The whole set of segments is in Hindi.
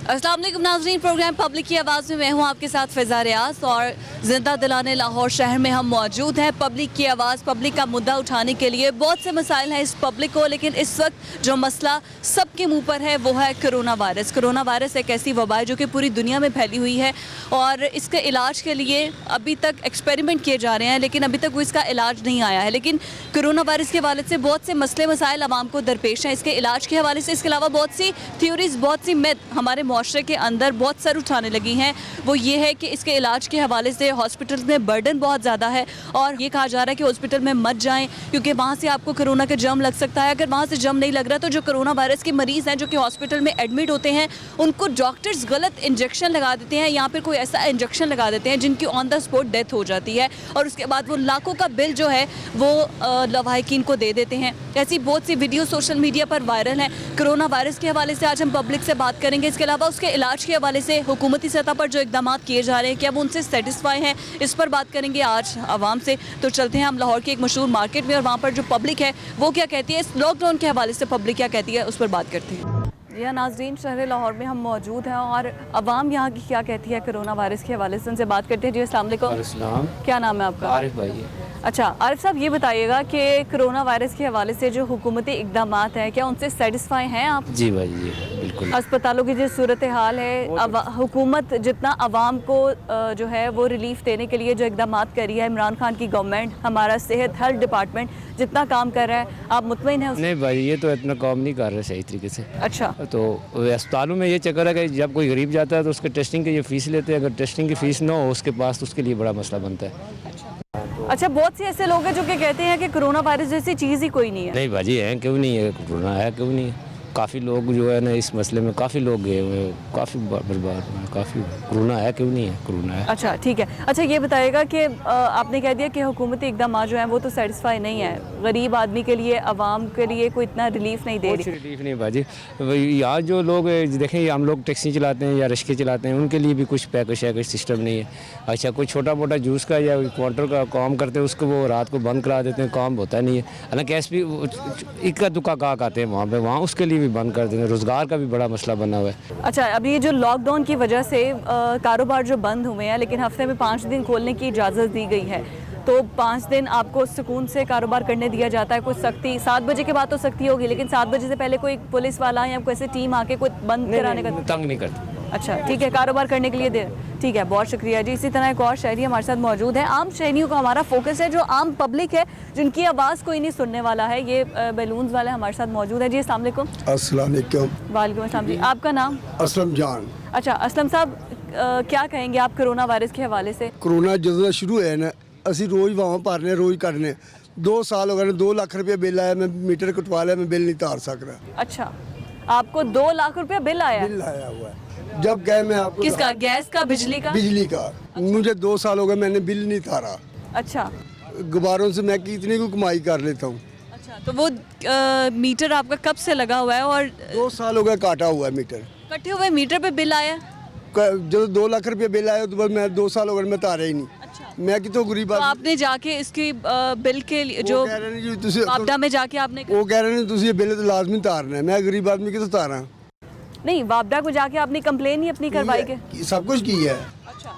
अस्सलाम वालेकुम नाज़रीन, प्रोग्राम पब्लिक की आवाज़ में मैं हूँ आपके साथ फ़िज़ा रियाज़ और ज़िंदा दिलाने लाहौर शहर में हम मौजूद हैं। पब्लिक की आवाज़, पब्लिक का मुद्दा उठाने के लिए बहुत से मसाइल हैं इस पब्लिक को, लेकिन इस वक्त जो मसला सबके मुंह पर है वो है कोरोना वायरस। कोरोना वायरस एक ऐसी वबा है जो कि पूरी दुनिया में फैली हुई है और इसके इलाज के लिए अभी तक एक्सपेरिमेंट किए जा रहे हैं, लेकिन अभी तक वो इसका इलाज नहीं आया है। लेकिन कोरोना वायरस के हवाले से बहुत से मसले मसाइल आवाम को दरपेश हैं इसके इलाज के हवाले से। इसके अलावा बहुत सी थ्योरीज, बहुत सी मिथ हमारे मुआशरे के अंदर बहुत सर उठाने लगी हैं। वो ये है कि इसके इलाज के हवाले से हॉस्पिटल में बर्डन बहुत ज़्यादा है और ये कहा जा रहा है कि हॉस्पिटल में मत जाएं क्योंकि वहाँ से आपको कोरोना का जर्म लग सकता है। अगर वहाँ से जर्म नहीं लग रहा तो जो कोरोना वायरस के मरीज़ हैं जो कि हॉस्पिटल में एडमिट होते हैं उनको डॉक्टर्स गलत इंजेक्शन लगा देते हैं या फिर कोई ऐसा इंजेक्शन लगा देते हैं जिनकी ऑन द स्पॉट डेथ हो जाती है और उसके बाद वो लाखों का बिल जो है वो लवाहिकीन को दे देते हैं। ऐसी बहुत सी वीडियो सोशल मीडिया पर वायरल हैं। कोरोना वायरस के हवाले से आज हम पब्लिक से बात करेंगे। इसके अलावा उसके इलाज के हवाले से हुकूमती सतह पर जो इक़दाम किए जा रहे हैं क्या वो उनसे सेटिस्फाई हैं, इस पर बात करेंगे आज आवाम से। तो चलते हैं हम लाहौर की एक मशहूर मार्केट में और वहाँ पर जो पब्लिक है वो क्या कहती है, इस लॉकडाउन के हवाले से पब्लिक क्या कहती है उस पर बात करते हैं। या नाज़रीन, शहर लाहौर में हम मौजूद हैं और अवाम यहाँ की क्या कहती है कोरोना वायरस के हवाले से, उनसे बात करते हैं। जी अस्सलाम वालेकुम, क्या नाम है आपका? आरिफ भाई। अच्छा आरिफ साहब, ये बताइएगा कि कोरोना वायरस के हवाले से जो हुकूमती इक़दाम हैं क्या उनसे सेटिस्फाई हैं आप? जी भाई, जी बिल्कुल। अस्पतालों की जो सूरत हाल है, हुकूमत जितना आवाम को जो है वो रिलीफ देने के लिए जो इक़दाम कर रही है, इमरान खान की गवर्नमेंट, हमारा सेहत हेल्थ डिपार्टमेंट जितना काम कर रहा है, आप मुतमईन हैं? नहीं भाई, ये तो इतना काम नहीं कर रहे सही तरीके से। अच्छा, तो अस्पतालों में ये चक्कर है कि जब कोई गरीब जाता है तो उसके टेस्टिंग की ये फ़ीस लेते हैं। अगर टेस्टिंग की फ़ीस ना हो उसके पास तो उसके लिए बड़ा मसला बनता है। अच्छा, बहुत से ऐसे लोग हैं जो कि कहते हैं कि कोरोना वायरस जैसी चीज़ ही कोई नहीं है। नहीं भाजी, है क्यों नहीं है, कोरोना है क्यों नहीं है। काफ़ी लोग जो है ना इस मसले में काफ़ी लोग गए हुए हैं, काफ़ी बर्बाद हुए, काफ़ी। कोरोना है क्यों नहीं है, कोरोना है। अच्छा ठीक है। अच्छा ये बताइएगा कि आपने कह दिया कि हुकूमती इक़दाम जो हैं वो तो सेटिस्फाई नहीं है, गरीब आदमी के लिए, आवाम के लिए कोई इतना रिलीफ नहीं दे रही। रिलीफ नहीं भाजी, यहाँ जो लोग देखें, हम लोग टैक्सी चलाते हैं या रिक्शे चलाते हैं, उनके लिए भी कुछ पैकेज शैकेज सिस्टम नहीं है। अच्छा, कोई छोटा मोटा जूस का या क्वार्टर का काम करते हैं उसको वो रात को बंद करा देते हैं, काम होता नहीं है। हालांकि एसपी इक्का दुक्का काक आते हैं वहाँ पे, वहाँ उसके लिए भी बंद कर देंगे। रोज़गार का भी बड़ा मसला बना हुआ है। अच्छा, अभी ये जो लॉकडाउन की वजह से कारोबार जो बंद हुए हैं, लेकिन हफ्ते में 5 दिन खोलने की इजाज़त दी गई है, तो 5 दिन आपको सुकून से कारोबार करने दिया जाता है। कुछ सख्ती 7 बजे के बाद तो सख्ती होगी, लेकिन 7 बजे से पहले कोई पुलिस वाला या कोई ऐसी टीम आके कोई बंद कराने का तंग नहीं करती। अच्छा ठीक है, कारोबार करने के लिए दे, ठीक है, बहुत शुक्रिया जी। इसी तरह एक और शहरी हमारे साथ मौजूद है। आम शहरियों का हमारा फोकस है, जो आम पब्लिक है जिनकी आवाज़ कोई नहीं सुनने वाला है। ये बैलून्स वाले हमारे साथ मौजूद है। जी अस्सलाम वालेकुम। अस्सलाम वालेकुम। वालेकुम अस्सलाम जी, आपका नाम? असलम जान। अच्छा असलम साहब, क्या कहेंगे आप कोरोना वायरस के हवाले से? कोरोना ਜਦੋਂ शुरू ਹੋਇਆ ना ਅਸੀਂ रोज़ वहाँ भरने, रोज़ करने। 2 साल हो गए, 2 लाख रुपया बिल आया, मैं मीटर कटवा लिया, मैं बिल नहीं तार सक रहा। अच्छा, आपको 2 लाख रुपया बिल आया? बिल आया हुआ है। जब गए मैं आपको किसका? गैस का, बिजली का? बिजली का। मुझे 2 साल हो गए, मैंने बिल नहीं तारा। अच्छा, गुब्बारों से मैं कितनी को कमाई कर लेता हूँ। अच्छा, तो वो मीटर आपका कब से लगा हुआ है और 2 साल हो गए काटा हुआ है मीटर। कटे हुए मीटर पे बिल आया? जब 2 लाख रुपया बिल आया तो बाद मैं 2 साल हो गए मैं तारा ही नहीं। अच्छा, मैं कितों गरीब तो आपने जाके इसकी बिल के लिए जो कह रहे हैं जी तुसी आपदा में जाके आपने वो कह रहे हैं तुसी ये बिल तो लाजमी तारना है। मैं गरीब आदमी कितों तारा? नहीं, वापडा को जाके आपने कंप्लेन ही अपनी करवाई के? सब कुछ की है। अच्छा,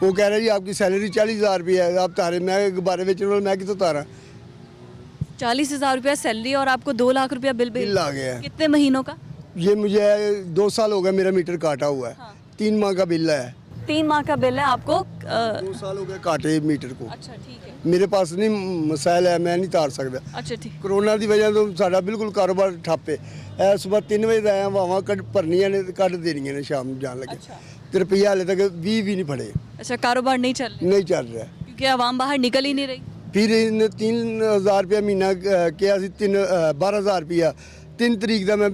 वो कह रहे जी आपकी सैलरी 40,000 रुपया है, आप तारे। मैं गुब्बारे बेचने वाला, मैं कितों तारा? 40,000 रुपया सैलरी और आपको 2 लाख रुपया बिल आ गया है। कितने महीनों का? ये मुझे 2 साल हो गए मेरा मीटर काटा हुआ है। हाँ। 3 माह का बिल है। 3 माह का बिल है आपको? 2 साल हो गए काटे मीटर को। अच्छा ठीक है। मेरे पास नहीं मसाइल है, मैं नहीं तार सकता। अच्छा ठीक। कोरोना की वजह तो साडा बिल्कुल कारोबार ठप है। सुबह 3 बजे आया, वावां कट भरनियां ने, कट देनियां ने शाम जान लगे। अच्छा। ते रुपया हाले तक 20 भी नहीं फड़े। अच्छा, कारोबार नहीं चल रहा नहीं चल रहा क्योंकि आवाम बाहर निकल ही नहीं रही। फिर इन्हें 3,000 रुपया महीना किया सी, 12,000 रुपया 3 तरीक का मैं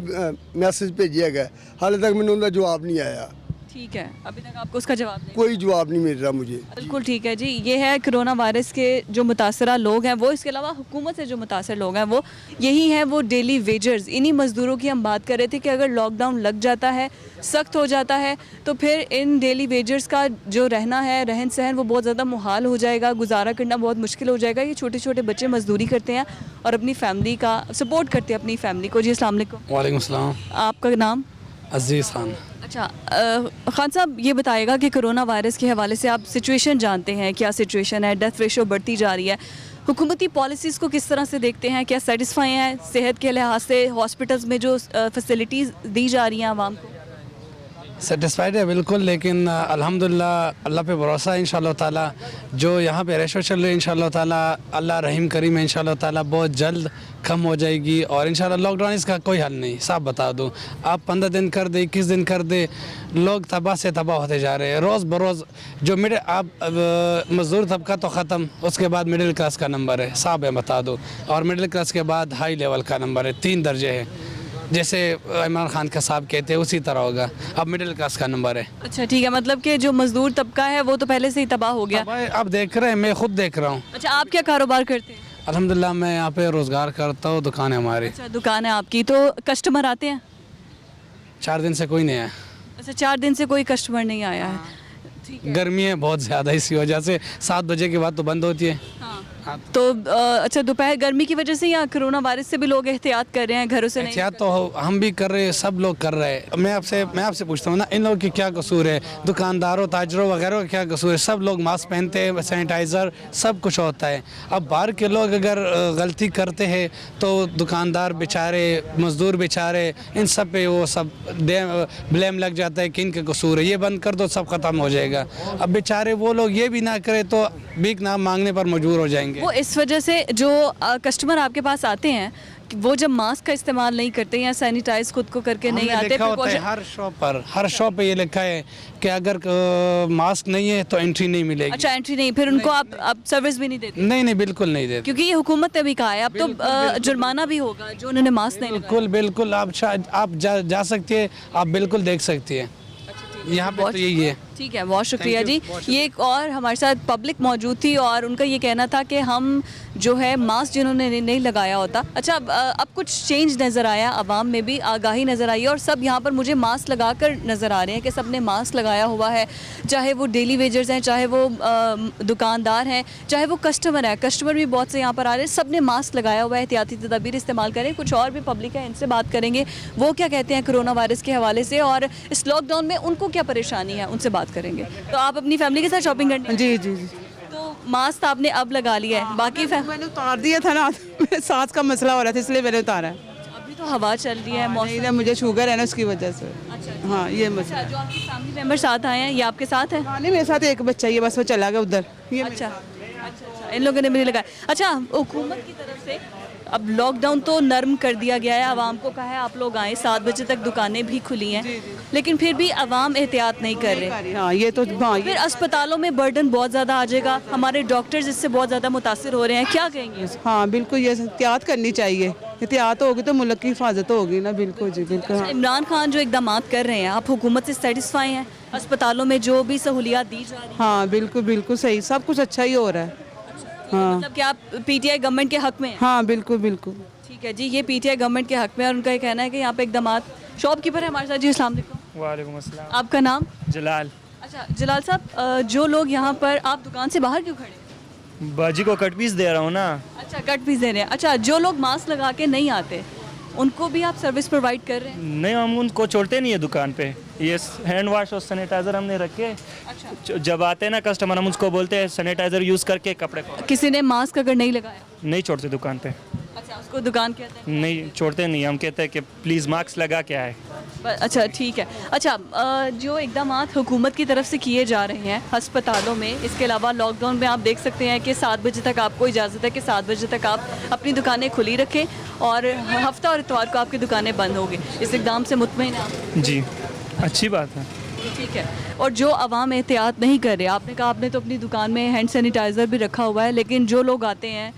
मैसेज भेजिया गया, हाले तक मैंने उनका जवाब नहीं आया। ठीक है, अभी तक आपको उसका जवाब नहीं? कोई जवाब नहीं मिल रहा मुझे। बिल्कुल ठीक है जी। ये है कोरोना वायरस के जो मुतासरा लोग हैं वो, इसके अलावा हुकूमत से जो मुतासर लोग हैं वो यही हैं, वो डेली वेजर्स। इन्हीं मज़दूरों की हम बात कर रहे थे कि अगर लॉकडाउन लग जाता है, सख्त हो जाता है, तो फिर इन डेली वेजर्स का जो रहना है, रहन सहन, वो बहुत ज़्यादा मुहाल हो जाएगा, गुजारा करना बहुत मुश्किल हो जाएगा। ये छोटे छोटे बच्चे मजदूरी करते हैं और अपनी फैमिली का सपोर्ट करते हैं, अपनी फैमिली को। जी अस्सलाम वालेकुम। वालेकुम सलाम। आपका नाम? अजीज़ खान। अच्छा खान साहब ये बताइएगा कि कोरोना वायरस के हवाले से आप सिचुएशन जानते हैं, क्या सिचुएशन है, डेथ रेशो बढ़ती जा रही है, हुकूमती पॉलिसीज़ को किस तरह से देखते हैं, क्या सेटिस्फाई हैं सेहत के लिहाज से, हॉस्पिटल्स में जो फैसिलिटीज़ दी जा रही हैं आवाम को? सेटिस्फाइड है बिल्कुल, लेकिन अल्हम्दुलिल्लाह अल्लाह पे भरोसा है इंशाल्लाह ताला। जो यहाँ पे रेशो चल रही है इंशाल्लाह ताला, अल्लाह रहीम करीम है इंशाल्लाह ताला, बहुत जल्द कम हो जाएगी। और इंशाल्लाह लॉकडाउन इसका कोई हल नहीं, साफ बता दूँ। आप 15 दिन कर दे, 21 दिन कर दे, लोग तबाह से तबाह होते जा रहे हैं रोज़ बरोज़। जो मिडिल आप मज़दूर तबका तो ख़त्म, उसके बाद मिडिल क्लास का नंबर है, साफ है बता दो। और मिडिल क्लास के बाद हाई लेवल का नंबर है, 3 दर्जे है, जैसे इमरान खान का साहब कहते हैं उसी तरह होगा। अब मिडिल क्लास का नंबर है। अच्छा ठीक है, मतलब कि जो मजदूर तबका है वो तो पहले से ही तबाह हो गया। अब देख रहे हैं, मैं खुद देख रहा हूँ। अच्छा आप क्या कारोबार करते हैं? अल्हम्दुलिल्लाह मैं यहाँ पे रोज़गार करता हूँ, दुकान है हमारी। अच्छा दुकान है आपकी, तो कस्टमर आते हैं? 4 दिन से कोई नहीं आया। अच्छा 4 दिन से कोई कस्टमर नहीं आया है, ठीक है। गर्मी है बहुत ज़्यादा, इसी वजह से 7 बजे के बाद तो बंद होती है। तो अच्छा दोपहर गर्मी की वजह से या कोरोना वायरस से भी लोग एहतियात कर रहे हैं, घरों से नहीं? एहतियात तो हम भी कर रहे हैं, सब लोग कर रहे हैं। मैं आपसे पूछता हूँ ना, इन लोगों की क्या कसूर है? दुकानदारों, ताजरों वगैरह का क्या कसूर है? सब लोग मास्क पहनते हैं, सैनिटाइज़र सब कुछ होता है। अब बाहर के लोग अगर गलती करते हैं तो दुकानदार बेचारे, मज़दूर बेचारे, इन सब पे वो सब ब्लेम लग जाता है कि इनका कसूर है, ये बंद कर दो सब ख़त्म हो जाएगा। अब बेचारे वो लोग ये भी ना करें तो भीख ना मांगने पर मजबूर हो जाएंगे। वो इस वजह से जो कस्टमर आपके पास आते हैं कि वो जब मास्क का इस्तेमाल नहीं करते या सैनिटाइज खुद को करके नहीं आते, लिखा होता है हर शॉप पे ये लिखा है कि अगर मास्क नहीं है तो एंट्री नहीं मिलेगी। अच्छा एंट्री नहीं, फिर उनको आप सर्विस भी नहीं देते? नहीं बिल्कुल नहीं देते, क्योंकि ये हुकूमत ने भी कहा है अब तो जुर्माना भी होगा जो उन्होंने मास्क नहीं लगाया। बिल्कुल आप जा सकती है, आप बिल्कुल देख सकती है। यहाँ पे तो यही है। ठीक है, बहुत शुक्रिया जी। ये एक और हमारे साथ पब्लिक मौजूद थी और उनका ये कहना था कि हम जो है मास्क जिन्होंने नहीं लगाया होता। अच्छा अब कुछ चेंज नज़र आया, आवाम में भी आगाही नज़र आई और सब यहाँ पर मुझे मास्क लगा कर नज़र आ रहे हैं कि सब ने मास्क लगाया हुआ है, चाहे वो डेली वेजर्स हैं, चाहे वो दुकानदार हैं, चाहे वो कस्टमर है। कस्टमर भी बहुत से यहाँ पर आ रहे हैं, सब ने मास्क लगाया हुआ है, एहतियाती तदाबीर इस्तेमाल करें। कुछ और भी पब्लिक है, इनसे बात करेंगे वो क्या कहते हैं कोरोना वायरस के हवाले से और इस लॉकडाउन में उनको क्या परेशानी है, उनसे बात करेंगे। तो आप अपनी फैमिली के साथ शॉपिंग करने? जी जी जी। तो मास्क आपने अब लगा लिया है, बाकी मैंने उतार दिया था ना, मेरे सांस का मसला हो रहा था इसलिए मैंने उतारा है। अभी तो हवा चल रही है, मौसम। नहीं, मुझे शुगर है ना उसकी वजह से। अच्छा हाँ ये मसला। जो आपके फैमिली मेंबर साथ आए हैं ये आपके साथ है? हाँ नहीं, मेरे साथ एक बच्चा ही है, बस वो चला गया उधर। अच्छा इन लोगों ने मुझे लगाया। अच्छा हुकूमत की तरफ से अब लॉकडाउन तो नर्म कर दिया गया है, आवाम को कहा है आप लोग आएँ, 7 बजे तक दुकानें भी खुली हैं, लेकिन फिर भी आवाम एहतियात नहीं कर रहे। हाँ ये तो हाँ, फिर अस्पतालों में बर्डन बहुत ज़्यादा आ जाएगा, हमारे डॉक्टर्स इससे बहुत ज़्यादा मुतासिर हो रहे हैं, क्या कहेंगे? हाँ बिल्कुल, ये एहतियात करनी चाहिए। एहतियात होगी तो मुल्क की हिफाजत होगी ना। बिल्कुल जी बिल्कुल। हाँ। इमरान खान जो इकदाम कर रहे हैं, आप हुकूमत से सेटिस्फाई हैं? अस्पतालों में जो भी सहूलियात दी जा रही हैं? हाँ बिल्कुल बिल्कुल सही, सब कुछ अच्छा ही हो रहा है। हाँ मतलब कि आप पीटीआई गवर्नमेंट के हक में हैं? हाँ बिल्कुल बिल्कुल। ठीक है जी, ये पीटीआई गवर्नमेंट के हक में और उनका ये कहना है कि यहाँ पे इकदाम। शॉपकीपर है हमारे साथ जी, अस्सलाम वालेकुम। वालेकुम अस्सलाम। आपका नाम? जलाल। अच्छा जलाल साहब, जो लोग यहाँ पर, आप दुकान से बाहर क्यों खड़े हैं? बाजी को कट पीस दे रहा हूँ ना। अच्छा कट पीस दे रहे हैं। अच्छा जो लोग मास्क लगा के नहीं आते उनको भी आप सर्विस प्रोवाइड कर रहे हैं? नहीं, हम उनको छोड़ते नहीं है दुकान पे। ये हैंड वाश और सैनिटाइज़र हमने रखे। अच्छा जब आते हैं ना कस्टमर, हम उसको बोलते हैं सैनिटाइज़र यूज़ करके कपड़े को। किसी ने मास्क अगर नहीं लगाया? नहीं छोड़ते दुकान पे। अच्छा उसको दुकान कहते हैं? नहीं छोड़ते नहीं, हम कहते हैं कि प्लीज़ मास्क लगा के आए। अच्छा ठीक है। अच्छा जो इकदाम हुकूमत की तरफ से किए जा रहे हैं अस्पतालों में, इसके अलावा लॉकडाउन में आप देख सकते हैं कि 7 बजे तक आपको इजाज़त है कि 7 बजे तक आप अपनी दुकानें खुली रखें और हफ्ता और इतवार को आपकी दुकानें बंद होगी। इस इकदाम से मुतमईन हैं आप? जी अच्छी बात है। ठीक है। और जो आवाम एहतियात नहीं कर रहे, आपने कहा आपने तो अपनी दुकान में हैंड सैनिटाइज़र भी रखा हुआ है, लेकिन जो लोग आते हैं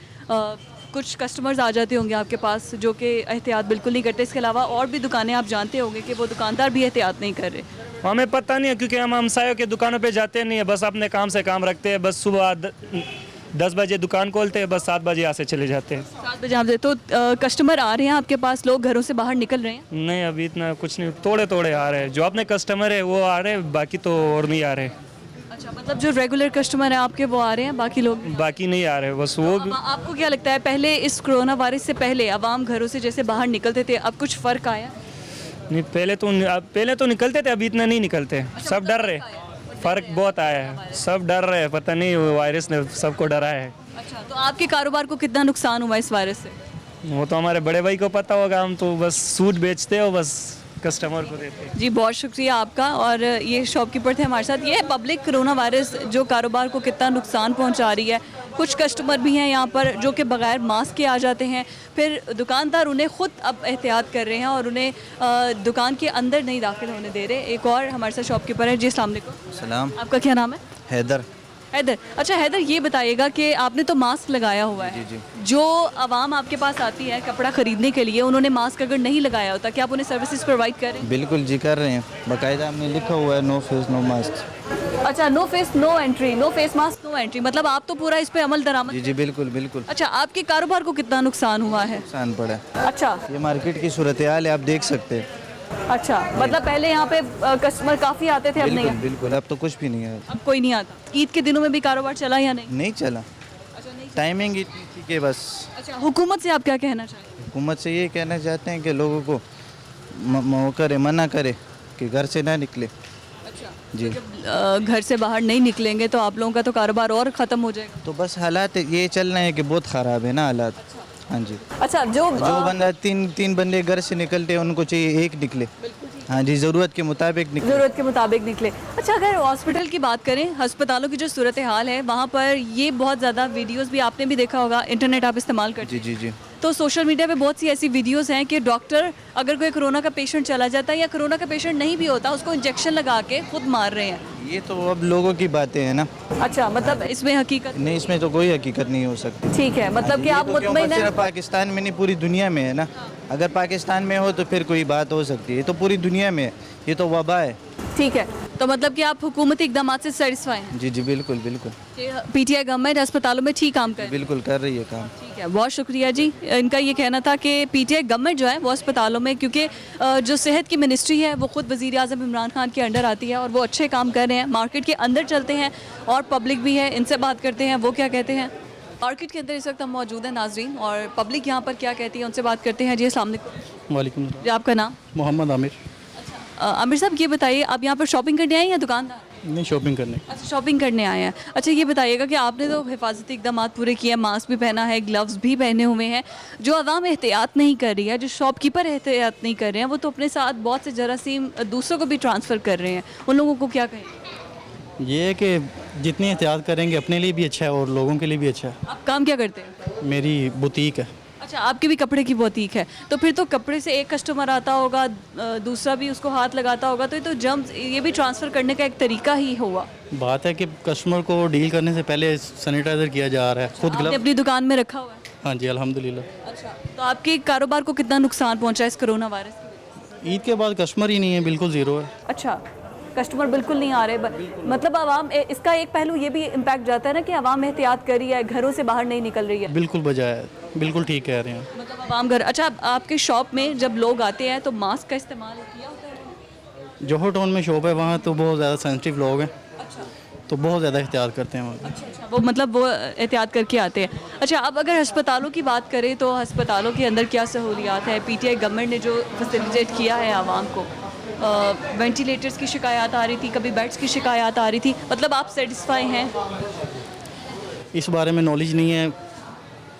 कुछ कस्टमर्स आ जाते होंगे आपके पास जो कि एहतियात बिल्कुल नहीं करते। इसके अलावा और भी दुकानें आप जानते होंगे कि वो दुकानदार भी एहतियात नहीं कर रहे। हमें पता नहीं है क्योंकि हम हमसायों के दुकानों पे जाते नहीं है, बस अपने काम से काम रखते हैं। बस सुबह 10 बजे दुकान खोलते हैं, बस 7 बजे यहाँ से चले जाते हैं। 7 बजे आप तो कस्टमर आ रहे हैं आपके पास, लोग घरों से बाहर निकल रहे हैं? नहीं अभी इतना कुछ नहीं, थोड़े आ रहे हैं। जो अपने कस्टमर है वो आ रहे हैं, बाकी तो और नहीं आ रहे। अच्छा मतलब जो रेगुलर कस्टमर है आपके वो आ रहे हैं, बाकी लोग बाकी नहीं आ रहे, बस वो भी। आपको क्या लगता है पहले इस कोरोना वायरस से पहले आवाम घरों से जैसे बाहर निकलते थे, अब कुछ फ़र्क आया? नहीं पहले तो निकलते थे, अभी इतना नहीं निकलते, सब डर रहे, फ़र्क बहुत आया है, सब डर रहे हैं, पता नहीं वायरस ने सबको डराया है। अच्छा, तो आपके कारोबार को कितना नुकसान हुआ इस वायरस से? वो तो हमारे बड़े भाई को पता होगा, हम तो बस सूट बेचते हो, बस कस्टमर को देते हैं। जी बहुत शुक्रिया आपका। और ये शॉपकीपर थे हमारे साथ। ये है पब्लिक, कोरोना वायरस जो कारोबार को कितना नुकसान पहुंचा रही है। कुछ कस्टमर भी हैं यहाँ पर जो कि बगैर मास्क के आ जाते हैं, फिर दुकानदार उन्हें खुद अब एहतियात कर रहे हैं और उन्हें दुकान के अंदर नहीं दाखिल होने दे रहे। एक और हमारे साथ शॉपकीपर है। जी अस्सलाम वालेकुम। सलाम। आपका क्या नाम है? हैदर। हैदर। अच्छा हैदर, ये बताइएगा कि आपने तो मास्क लगाया हुआ है। जी। जो आवाम आपके पास आती है कपड़ा खरीदने के लिए, उन्होंने मास्क अगर नहीं लगाया होता, क्या आप उन्हें सर्विसेज प्रोवाइड कर रहे हैं? बिल्कुल जी कर रहे हैं, बाकायदा हमने लिखा हुआ है नो फेस नो मास्क। अच्छा, no face no entry, no face mask no entry, मतलब आप तो पूरा इस पे अमल दरामद। जी बिल्कुल बिल्कुल। अच्छा, आपके कारोबार को कितना नुकसान हुआ है? नुकसान पड़ा है। अच्छा ये मार्केट की सूरत हाल है, आप देख सकते हैं। अच्छा, मतलब पहले यहाँ पे कस्टमर काफ़ी आते थे, अब बिल्कुल नहीं? बिल्कुल, अब तो कुछ भी नहीं है। अब कोई नहीं आता। ईद के दिनों में भी कारोबार चला या नहीं? नहीं चला, अच्छा नहीं। टाइमिंग इतनी थी कि बस। अच्छा, हुकूमत से आप क्या कहना चाहते हैं? हुकूमत से ये कहना चाहते हैं कि लोगों को मना करे कि घर से ना निकले। अच्छा जी। घर से बाहर नहीं निकलेंगे तो आप लोगों का तो कारोबार और ख़त्म हो जाएगा। तो बस हालात ये चल रहे हैं कि बहुत ख़राब है ना हालात। हाँ जी। अच्छा, जो बंदा तीन बंदे घर से निकलते हैं, उनको चाहिए एक निकले। हाँ जी, ज़रूरत के मुताबिक निकले। ज़रूरत के मुताबिक निकले। अच्छा, अगर हॉस्पिटल की बात करें, अस्पतालों की जो सूरत हाल है वहाँ पर ये बहुत ज़्यादा वीडियोस भी आपने भी देखा होगा, इंटरनेट आप इस्तेमाल करते हैं। जी। तो सोशल मीडिया पे बहुत सी ऐसी वीडियोस हैं कि डॉक्टर अगर कोई कोरोना का पेशेंट चला जाता है या कोरोना का पेशेंट नहीं भी होता, उसको इंजेक्शन लगा के खुद मार रहे हैं। ये तो अब लोगों की बातें हैं ना। अच्छा, मतलब इसमें हकीकत नहीं, इसमें तो कोई हकीकत नहीं हो सकती। ठीक है, मतलब कि ये आप तो क्यों मुतमईन बस हैं? सिर्फ पाकिस्तान में नहीं, पूरी दुनिया में है ना। अगर पाकिस्तान में हो तो फिर कोई बात हो सकती है, ये तो पूरी दुनिया में है, ये तो वबा है। ठीक है, तो मतलब कि आप हुकूमती इकदाम से सेटिस्फाई हैं? जी बिल्कुल बिल्कुल। पीटीआई गवर्नमेंट अस्पतालों में ठीक काम कर रही है? बिल्कुल कर रही है काम। ठीक है, बहुत शुक्रिया जी। इनका ये कहना था कि पीटीआई गवर्नमेंट जो है वो अस्पतालों में, क्योंकि जो सेहत की मिनिस्ट्री है वो खुद वज़ीर आज़म इमरान खान के अंडर आती है और वो अच्छे काम कर रहे हैं। मार्केट के अंदर चलते हैं और पब्लिक भी है, इनसे बात करते हैं वो क्या कहते हैं। मार्केट के अंदर इस वक्त हम मौजूद हैं नाजरीन, और पब्लिक यहाँ पर क्या कहती है उनसे बात करते हैं। जी अस्सलाम वालेकुम। वालेकुम जी, आपका नाम? मोहम्मद आमिर। आमिर साहब, ये बताइए आप यहाँ पर शॉपिंग करने आए हैं या दुकानदार? नहीं, शॉपिंग करने। अच्छा, शॉपिंग करने आए हैं। अच्छा, ये बताइएगा कि आपने तो हिफाजती इकदाम पूरे किए हैं, मास्क भी पहना है, ग्लव्स भी पहने हुए हैं। जो आवाम एहतियात नहीं कर रही है, जो शॉपकीपर एहतियात नहीं कर रहे हैं, वो तो अपने साथ बहुत से जरासीम दूसरों को भी ट्रांसफ़र कर रहे हैं, उन लोगों को क्या कहें? ये है कि जितनी एहतियात करेंगे अपने लिए भी अच्छा है और लोगों के लिए भी अच्छा है। आप काम क्या करते हैं? मेरी बुटीक है। अच्छा, आपकी भी कपड़े की बुटीक है, तो फिर तो कपड़े से एक कस्टमर आता होगा, दूसरा भी उसको हाथ लगाता होगा, तो ये तो जर्म्स, ये भी ट्रांसफ़र करने का एक तरीका ही हुआ। बात है कि कस्टमर को डील करने से पहले सैनिटाइज़र किया जा रहा है, खुद आपने ग्लव। अपनी दुकान में रखा हुआ है? हाँ जी, अल्हम्दुलिल्लाह। अच्छा, तो आपके कारोबार को कितना नुकसान पहुंचा इस कोरोना वायरस की वजह से? ईद के बाद कस्टमर ही नहीं है, बिल्कुल ज़ीरो है। अच्छा, कस्टमर बिल्कुल नहीं आ रहे। मतलब आवाम, इसका एक पहलू ये भी इम्पैक्ट जाता है ना कि आवाम एहतियात कर रही है, घरों से बाहर नहीं निकल रही है। बिल्कुल बजाय है, बिल्कुल ठीक कह रहे हैं। मतलब आवाम घर। अच्छा, आपके शॉप में जब लोग आते हैं तो मास्क का इस्तेमाल किया होता है? जोहर टाउन में शॉप है, वहाँ तो बहुत ज़्यादा सेंसिटिव लोग हैं, अच्छा तो बहुत ज़्यादा एहतियात करते हैं वहाँ। अच्छा, वो मतलब वो एहतियात करके आते हैं। अच्छा, अब अगर अस्पतालों की बात करें तो अस्पतालों के अंदर क्या सहूलियात है? पीटीआई गवर्नमेंट ने जो फैसिलिटेट किया है आवाम को, वेंटिलेटर्स की शिकायत आ रही थी, कभी बेड्स की शिकायत आ रही थी, मतलब आप सेटिस्फाई हैं? इस बारे में नॉलेज नहीं है,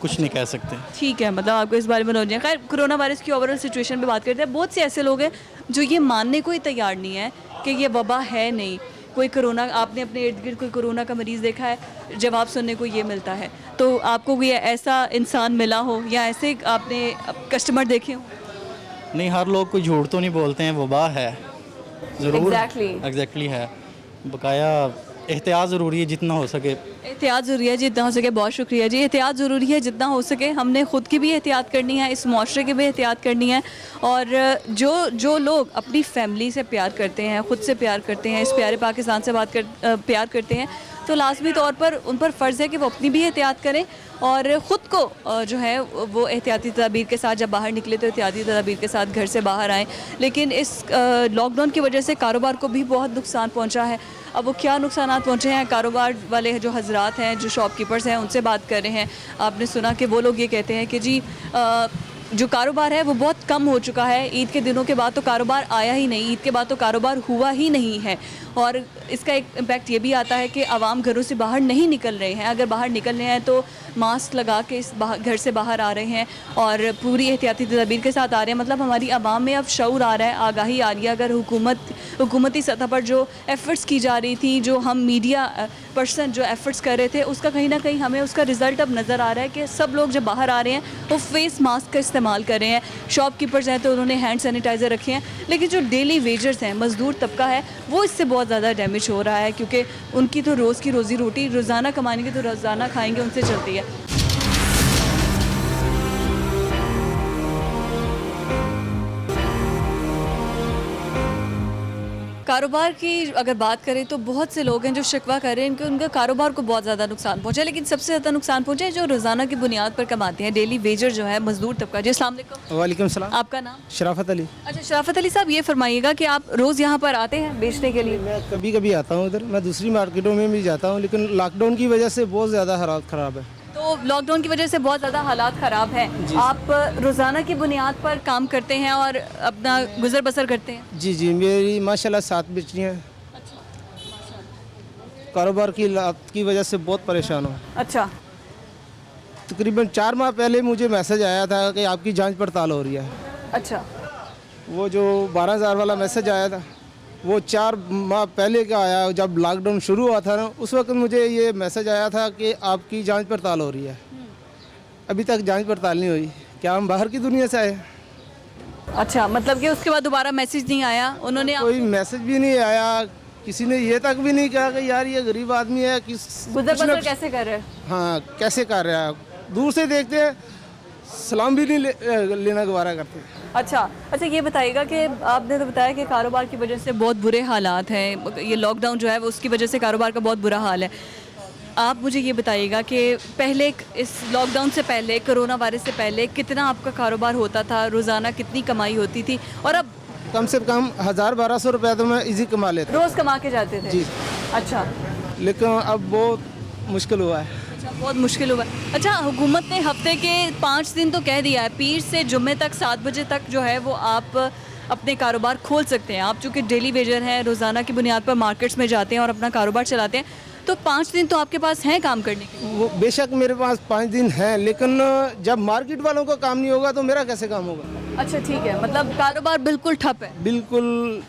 कुछ नहीं कह सकते। ठीक है, मतलब आपको इस बारे में नॉलेज है। खैर, कोरोना वायरस की ओवरऑल सिचुएशन पे बात करते हैं। बहुत से ऐसे लोग हैं जो ये मानने को ही तैयार नहीं है कि ये वबा है नहीं, कोई कोरोना, आपने अपने इर्द गिर्द कोई कोरोना का मरीज़ देखा है? जवाब सुनने को ये मिलता है। तो आपको कोई ऐसा इंसान मिला हो या ऐसे आपने कस्टमर देखे हो? नहीं, हर लोग कोई झूठ तो नहीं बोलते हैं, वबा है ज़रूर। Exactly है। बकाया एहतियात ज़रूरी है जितना हो सके। एहतियात ज़रूरी है जितना हो सके। बहुत शुक्रिया जी। एहतियात ज़रूरी है जितना हो सके। हमने ख़ुद की भी एहतियात करनी है, इस मुआशरे की भी एहतियात करनी है। और जो लोग अपनी फैमिली से प्यार करते हैं, ख़ुद से प्यार करते हैं, इस प्यारे पाकिस्तान से प्यार करते हैं, तो लाजमी तौर पर उन पर फ़र्ज़ है कि वो अपनी भी एहतियात करें और ख़ुद को जो है वो एहतियाती तदाबीर के साथ, जब बाहर निकले तो एहतियाती तदाबीर के साथ घर से बाहर आएँ। लेकिन इस लॉकडाउन की वजह से कारोबार को भी बहुत नुकसान पहुँचा है। अब वो क्या नुकसान पहुँचे हैं, कारोबार वाले जो हजरात हैं, जो शॉपकीपर्स हैं, उनसे बात कर रहे हैं। आपने सुना कि वो लोग ये कहते हैं कि जी जो कारोबार है वो बहुत कम हो चुका है। ईद के दिनों के बाद तो कारोबार आया ही नहीं, ईद के बाद तो कारोबार हुआ ही नहीं है। और इसका एक इम्पैक्ट ये भी आता है कि आवाम घरों से बाहर नहीं निकल रहे हैं। अगर बाहर निकल रहे हैं तो मास्क लगा के घर से बाहर आ रहे हैं और पूरी एहतियाती तदबीर के साथ आ रहे हैं। मतलब हमारी आवाम में अब शऊर आ रहा है, आगाही आ रही है। अगर हुकूमती सतह पर जो एफ़र्ट्स की जा रही थी, जो हम मीडिया पर्सन जो एफ़र्ट्स कर रहे थे, उसका कहीं ना कहीं हमें उसका रिज़ल्ट अब नज़र आ रहा है कि सब लोग जब बाहर आ रहे हैं वो फेस मास्क का इस्तेमाल कर रहे हैं। शॉपकीपर्स हैं तो उन्होंने हैंड सैनिटाइज़र रखे हैं, लेकिन जो डेली वेजर्स हैं, मज़दूर तबका है, वो इससे बहुत ज़्यादा डैमेज हो रहा है, क्योंकि उनकी तो रोज़ की रोज़ी रोटी रोज़ाना कमाएंगे तो रोज़ाना खाएंगे, उनसे चलती है। कारोबार की अगर बात करें तो बहुत से लोग हैं जो शिकवा कर रहे हैं कि उनका कारोबार को बहुत ज़्यादा नुकसान पहुंचा है, लेकिन सबसे ज़्यादा नुकसान पहुंचा है जो रोज़ाना की बुनियाद पर कमाते हैं, डेली वेजर जो है, मजदूर तबका। जी अस्सलाम वालेकुम। वालेकुम सलाम। आपका नाम? शराफत अली। अच्छा शराफत अली साहब, ये फरमाइएगा कि आप रोज़ यहाँ पर आते हैं बेचने के लिए? मैं कभी कभी आता हूँ इधर, मैं दूसरी मार्केटों में भी जाता हूँ, लेकिन लॉकडाउन की वजह से बहुत ज़्यादा हालात ख़राब है। तो लॉकडाउन की वजह से बहुत ज़्यादा हालात ख़राब हैं। आप रोज़ाना की बुनियाद पर काम करते हैं और अपना गुजर बसर करते हैं? जी जी, मेरी माशाल्लाह 7 बच्चियाँ हैं। कारोबार की लात की वजह से बहुत परेशान हूँ। अच्छा। तकरीबन 4 माह पहले मुझे मैसेज आया था कि आपकी जांच पड़ताल हो रही है। अच्छा। वो जो 12,000 वाला मैसेज आया था वो 4 माह पहले का आया। जब लॉकडाउन शुरू हुआ था ना, उस वक्त मुझे ये मैसेज आया था कि आपकी जांच पड़ताल हो रही है। अभी तक जांच पड़ताल नहीं हुई। क्या हम बाहर की दुनिया से आए? अच्छा, मतलब कि उसके बाद दोबारा मैसेज नहीं आया? उन्होंने कोई मैसेज भी नहीं आया, किसी ने ये तक भी नहीं कहा कि यार ये गरीब आदमी है, गुजर बसर कैसे कर रहे हैं? हाँ, कैसे कर रहा है। दूर से देखते हैं, सलाम भी नहीं लेना गवारा करते। अच्छा, ये बताइएगा कि आपने तो बताया कि कारोबार की वजह से बहुत बुरे हालात हैं, ये लॉकडाउन जो है वो उसकी वजह से कारोबार का बहुत बुरा हाल है। आप मुझे ये बताइएगा कि पहले, इस लॉकडाउन से पहले, कोरोना वायरस से पहले कितना आपका कारोबार होता था, रोज़ाना कितनी कमाई होती थी, और अब? कम से कम 1,000-1,200 रुपया तो मैं इजी कमा लेता। रोज़ कमा के जाते थे? जी। अच्छा। लेकिन अब बहुत मुश्किल हुआ है। अच्छा, बहुत मुश्किल हुआ। अच्छा, हुकूमत ने हफ्ते के 5 दिन तो कह दिया है, पीर से जुम्मे तक 7 बजे तक जो है वो आप अपने कारोबार खोल सकते हैं। आप चूँकि डेली वेजर हैं, रोज़ाना की बुनियाद पर मार्केट्स में जाते हैं और अपना कारोबार चलाते हैं, तो 5 दिन तो आपके पास हैं काम करने के लिए। वो बेशक मेरे पास 5 दिन हैं, लेकिन जब मार्केट वालों का काम नहीं होगा तो मेरा कैसे काम होगा? अच्छा ठीक है, मतलब कारोबार बिल्कुल ठप है? बिल्कुल,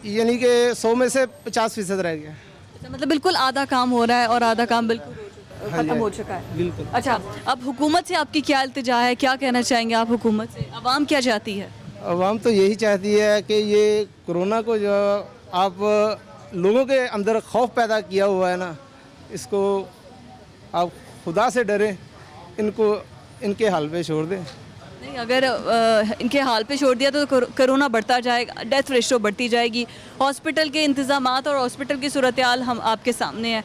यानी कि 100 में से 50% रह गया। अच्छा, मतलब बिल्कुल आधा काम हो रहा है और आधा काम बिल्कुल ख़त्म हो चुका है। बिल्कुल। अच्छा, अब हुकूमत से आपकी क्या इल्तिजा है, क्या कहना चाहेंगे आप हुकूमत से? आवाम क्या चाहती है? आवाम तो यही चाहती है कि ये कोरोना को जो आप लोगों के अंदर खौफ पैदा किया हुआ है ना, इसको आप खुदा से डरें, इनको इनके हाल पे छोड़ दें। नहीं, अगर इनके हाल पे छोड़ दिया तो कोरोना बढ़ता जाएगा, डेथ रेशो बढ़ती जाएगी, हॉस्पिटल के इंतज़ामात और हॉस्पिटल की सूरत-ए-हाल हम आपके सामने है।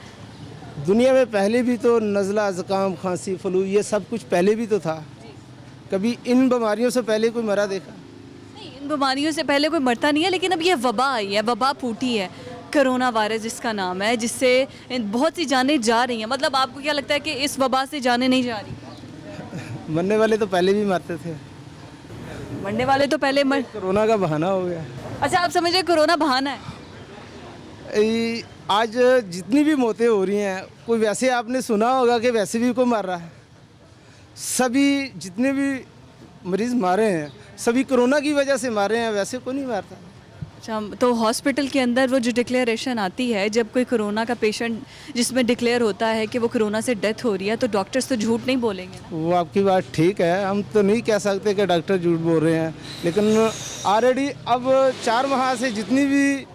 दुनिया में पहले भी तो नज़ला, ज़ुकाम, खांसी, फ्लू, ये सब कुछ पहले भी तो था। कभी इन बीमारियों से पहले कोई मरा देखा? नहीं, इन बीमारियों से पहले कोई मरता नहीं है, लेकिन अब ये वबा आई है, वबा फूटी है, कोरोना वायरस जिसका नाम है, जिससे बहुत सी जानें जा रही हैं। मतलब आपको क्या लगता है कि इस वबा से जानें नहीं जा रही? मरने वाले तो पहले भी मरते थे। मरने वाले तो पहले कोरोना का बहाना हो गया। अच्छा, आप समझ रहे कोरोना बहाना है? आज जितनी भी मौतें हो रही हैं, कोई वैसे आपने सुना होगा कि वैसे भी कोई मर रहा है? सभी जितने भी मरीज़ मारे हैं सभी कोरोना की वजह से मारे हैं, वैसे कोई नहीं मारता। अच्छा, तो हॉस्पिटल के अंदर वो जो डिक्लेरेशन आती है जब कोई कोरोना का पेशेंट, जिसमें डिक्लेयर होता है कि वो कोरोना से डेथ हो रही है, तो डॉक्टर्स तो झूठ नहीं बोलेंगे? वो आपकी बात ठीक है, हम तो नहीं कह सकते कि डॉक्टर झूठ बोल रहे हैं, लेकिन ऑलरेडी अब 4 माह से जितनी भी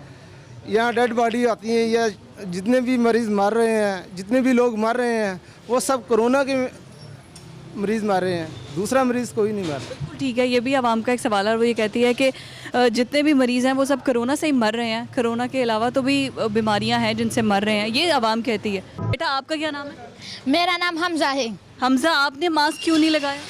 यहाँ डेड बॉडी आती है या जितने भी मरीज़ मर रहे हैं, जितने भी लोग मर रहे हैं, वो सब कोरोना के मरीज़ मर रहे हैं, दूसरा मरीज़ कोई नहीं मर रहा। ठीक है, ये भी आवाम का एक सवाल है और वो ये कहती है कि जितने भी मरीज़ हैं वो सब कोरोना से ही मर रहे हैं, कोरोना के अलावा तो भी बीमारियां हैं जिनसे मर रहे हैं, ये आवाम कहती है। बेटा, आपका क्या नाम है? मेरा नाम हमजा है। हमजा, आपने मास्क क्यों नहीं लगाया?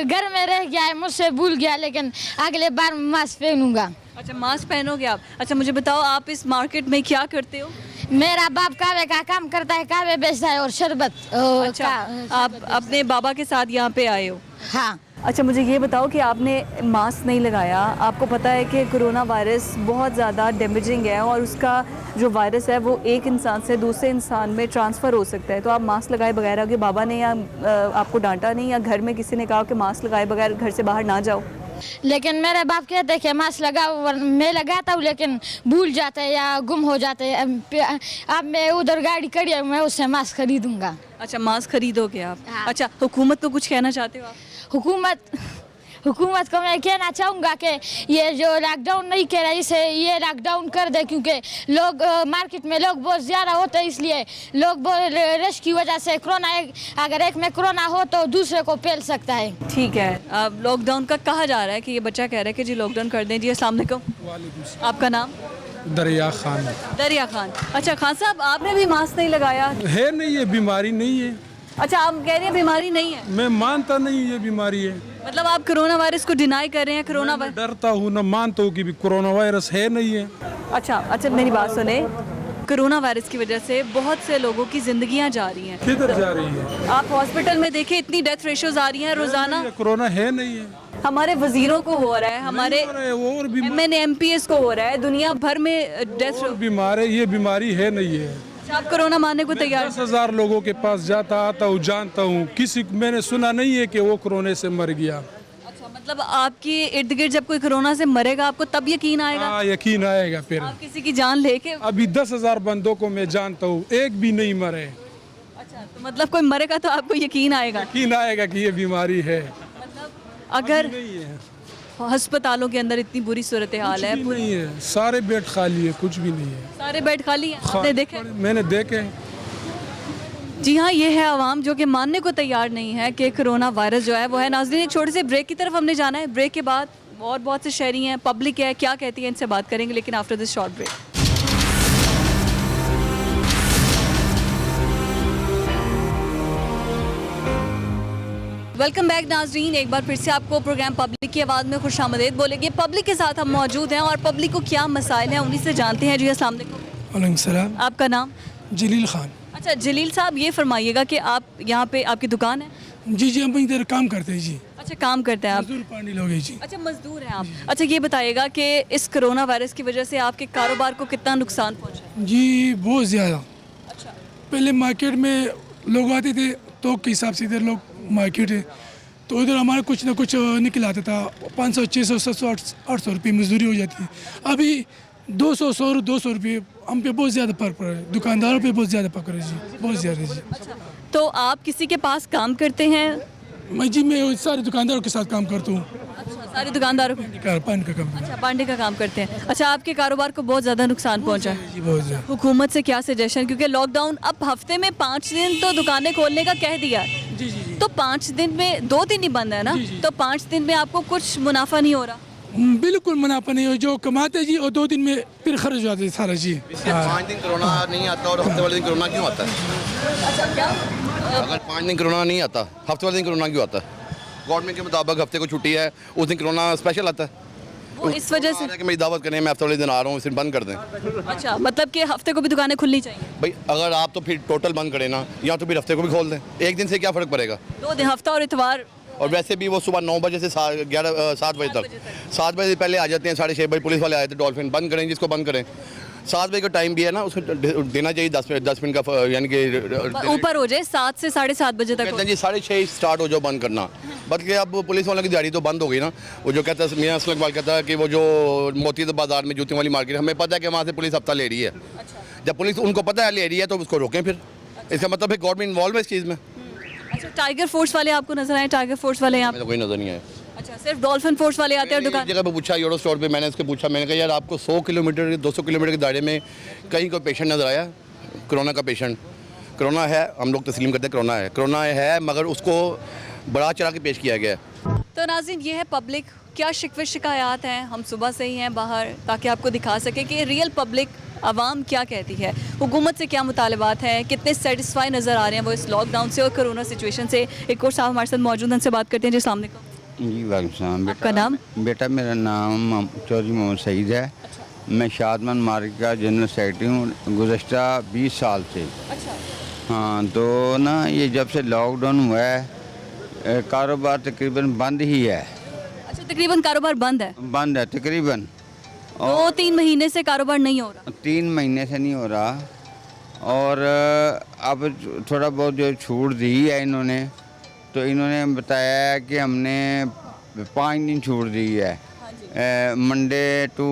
घर में रह गया है, मुझसे भूल गया, लेकिन अगले बार मास्क पहनूंगा। अच्छा, मास्क पहनोगे आप? अच्छा, मुझे बताओ आप इस मार्केट में क्या करते हो? मेरा बाप कावे का काम करता है, कावे बेचता है और शरबत। अच्छा, आप अपने बाबा के साथ यहाँ पे आए हो? हाँ। अच्छा मुझे ये बताओ कि आपने मास्क नहीं लगाया, आपको पता है कि कोरोना वायरस बहुत ज़्यादा डैमेजिंग है और उसका जो वायरस है वो एक इंसान से दूसरे इंसान में ट्रांसफ़र हो सकता है, तो आप मास्क लगाए बगैर आओगे, बाबा ने या आपको डांटा नहीं या घर में किसी ने कहा कि मास्क लगाए बगैर घर से बाहर ना जाओ? लेकिन मेरे बाप कहते हैं कि मास्क लगाओ, मैं लगाता हूँ लेकिन भूल जाते हैं या गुम हो जाते हैं। अब मैं उधर गाड़ी करी है, मैं उससे मास्क खरीदूंगा। अच्छा मास्क खरीदोगे आप? हाँ। अच्छा हुकूमत को कुछ कहना चाहते हो आप? हुकूमत को मैं कहना चाहूँगा कि ये जो लॉकडाउन नहीं कह रहा इसे ये लॉकडाउन कर दे, क्योंकि लोग मार्केट में लोग बहुत ज़्यादा होते हैं, इसलिए लोग रश की वजह से कोरोना अगर एक में कोरोना हो तो दूसरे को फैल सकता है। ठीक है, अब लॉकडाउन का कहा जा रहा है कि ये बच्चा कह रहा है कि जी लॉकडाउन कर दें। जी अस्सलाम वालेकुम, आपका नाम? दरिया खान दरिया खान। अच्छा खान साहब आपने भी मास्क नहीं लगाया है? नहीं, ये बीमारी नहीं है। अच्छा आप कह रहे हैं बीमारी नहीं है? मैं मानता नहीं ये बीमारी है। मतलब आप कोरोना वायरस को डिनाई कर रहे हैं? कोरोना मैं डरता हूँ ना मानता हूँ कि भी कोरोना वायरस है नहीं है। अच्छा मेरी बात सुने, कोरोना वायरस की वजह से बहुत से लोगों की जिंदगियां जा रही हैं। किधर जा रही है? आप हॉस्पिटल में देखें इतनी डेथ रेशियोज आ रही हैं रोजाना। कोरोना है नहीं है। हमारे वजीरों को हो रहा है, हमारे और MPs को हो रहा है, दुनिया भर में डेथ बीमार है। ये बीमारी है नहीं है। आप कोरोना मानने को तैयार? 10,000 लोगों के पास जाता आता हूँ, जानता हूँ, किसी मैंने सुना नहीं है कि वो कोरोना से मर गया। अच्छा मतलब आपके इर्द गिर्द जब कोई कोरोना से मरेगा आपको तब यकीन आएगा? हाँ यकीन आएगा। फिर आप किसी की जान लेके? अभी 10,000 बंदों को मैं जानता हूँ, एक भी नहीं मरे। अच्छा तो मतलब कोई मरेगा तो आपको यकीन आएगा? यकीन आएगा कि ये बीमारी है। मतलब अगर अस्पतालों के अंदर इतनी बुरी सूरत हाल है, नहीं है, सारे बेड खाली है, कुछ भी नहीं है। सारे बेड खाली हैं? आपने देखे? मैंने देखे। जी हाँ, ये है आवाम जो कि मानने को तैयार नहीं है कि कोरोना वायरस जो है वो है। नाज़रीन एक छोटे से ब्रेक की तरफ हमने जाना है, ब्रेक के बाद और बहुत से शहरी हैं, पब्लिक है, क्या कहती है इनसे बात करेंगे, लेकिन after this short break. Welcome back नाजरीन, एक बार फिर से आपको प्रोग्राम पब्लिक की आवाज़ में खुशामदीद बोलेंगे। पब्लिक के साथ हम मौजूद हैं और पब्लिक को क्या मसाइल हैं उन्हीं से जानते हैं। जी अस्सलाम वालेकुम। सलाम। आपका नाम? जलील खान। अच्छा जलील साहब ये फरमाइएगा कि आप यहाँ पे आपकी दुकान है? जी हम इधर काम करते हैं जी। अच्छा काम करते हैं आप? मजदूर पानी लोग हैं जी। अच्छा मजदूर हैं आप। अच्छा ये बताइएगा कि इस कोरोना वायरस की वजह से आपके कारोबार को कितना नुकसान पहुँचा? जी बहुत ज़्यादा। अच्छा पहले मार्केट में लोग आते थे तो के हिसाब से इधर लोग मार्केट है तो उधर हमारा कुछ ना कुछ निकल आता था। 500 600 700 800 रुपये मजदूरी हो जाती है। अभी 200 100 200 रुपये हम पे बहुत ज़्यादा फर्क पड़ रहा है, दुकानदारों पे बहुत ज़्यादा पकड़ है जी, बहुत ज़्यादा जी। अच्छा तो आप किसी के पास काम करते हैं? मैं सारे दुकानदारों के साथ काम करता हूँ। अच्छा सारे दुकानदारों को? पानी का काम। अच्छा पांडे का काम करते हैं। अच्छा आपके कारोबार को बहुत ज़्यादा नुकसान पहुंचा है? जी बहुत ज़्यादा। हुकूमत से क्या सजेशन, क्योंकि लॉकडाउन अब हफ्ते में 5 दिन तो दुकानें खोलने का कह दिया है। जी जी जी। तो 5 दिन में 2 दिन ही बंद है ना, तो 5 दिन में आपको कुछ मुनाफा नहीं हो रहा? बिल्कुल मुनाफा नहीं हो, जो कमाते जी और 2 दिन में फिर खर्च हो जाते सारा जी। 5 दिन कोरोना नहीं आता और हफ्ते वाले दिन कोरोना क्यों आता है? अच्छा क्या? अगर 5 दिन कोरोना नहीं आता, हफ्ते वाले दिन कोरोना क्यों आता है? गवर्नमेंट के मुताबिक हफ्ते को छुट्टी है, उस दिन कोरोना स्पेशल आता है। वो इस वजह से कि मेरी दावत करें, मैं हफ्ते वाले दिन आ रहा हूँ, इसे बंद कर दें। अच्छा मतलब कि हफ्ते को भी दुकानें खुलनी चाहिए? भाई अगर आप तो फिर टोटल बंद करें ना, या तो फिर हफ्ते को भी खोल दें। एक दिन से क्या फ़र्क पड़ेगा? 2 दिन, हफ्ता और इतवार। और वैसे भी वो सुबह 9 बजे से 7 बजे तक 7 बजे से पहले आ जाते हैं, 6:30 बजे पुलिस वाले आए थे। डॉल्फिन बंद करें, जिसको बंद करें। 7 बजे का टाइम भी है ना, उसमें देना चाहिए 10 मिनट का, यानी कि ऊपर हो जाए 7 से 7:30 बजे तक। कहते हैं जी 6:30 स्टार्ट हो जाओ बंद करना। बल्कि अब पुलिस वालों की दिहाड़ी तो बंद हो गई ना। वो जो कहता है मियां असलम इकबाल कहता है कि वो जो मोती बाजार में जूती वाली मार्केट, हमें पता है कि वहाँ से पुलिस हफ्ता ले रही है। जब पुलिस उनको पता है ले रही है तो उसको रोकें फिर। इसका मतलब है गवर्नमेंट इन्वॉल्व है इस चीज़ में। अच्छा टाइगर फोर्स वाले आपको नजर आए? टाइगर फोर्स वाले यहाँ तो कोई नज़र नहीं आया। अच्छा सिर्फ डॉल्फिन फोर्स वाले आते हैं दुकान? जगह पे पूछा यूरो स्टोर पे, मैंने उसको पूछा, मैंने कहा यार आपको 100 किलोमीटर 200 किलोमीटर के दायरे में कहीं कोई पेशेंट नज़र आया कोरोना का पेशेंट? कोरोना है, हम लोग तस्लीम करते हैं कोरोना है, मगर उसको बढ़ा चढ़ा के पेश किया गया है। तो नाज़रीन ये है पब्लिक, क्या शिकवे शिकायत हैं, हम सुबह से ही हैं बाहर ताकि आपको दिखा सके कि रियल पब्लिक आवाम क्या कहती है, हुकूमत से क्या मुतालबात हैं, कितने सेटिस्फाई नज़र आ रहे हैं वो इस लॉकडाउन से और कोरोना सिचुएशन से। एक और साहब हमारे साथ मौजूद हैं, उनसे बात करते हैं। जी अस्सलाम वालेकुम। जी वालेकुम। आपका नाम? बेटा मेरा नाम चौधरी मोहम्मद सईद है। मैं शादमन मार्केट का जनरल सेक्रेटरी हूँ गुज़श्ता 20 साल से। अच्छा। हाँ तो ना ये जब से लॉकडाउन हुआ है कारोबार तकरीबन बंद ही है, अच्छा, तकरीबन कारोबार बंद है। बंद है तकरीबन। 2-3 महीने से कारोबार नहीं हो रहा। 3 महीने से नहीं हो रहा। और अब थोड़ा बहुत जो छूट दी है इन्होंने, तो इन्होंने बताया कि हमने 5 दिन छूट दी है, मंडे टू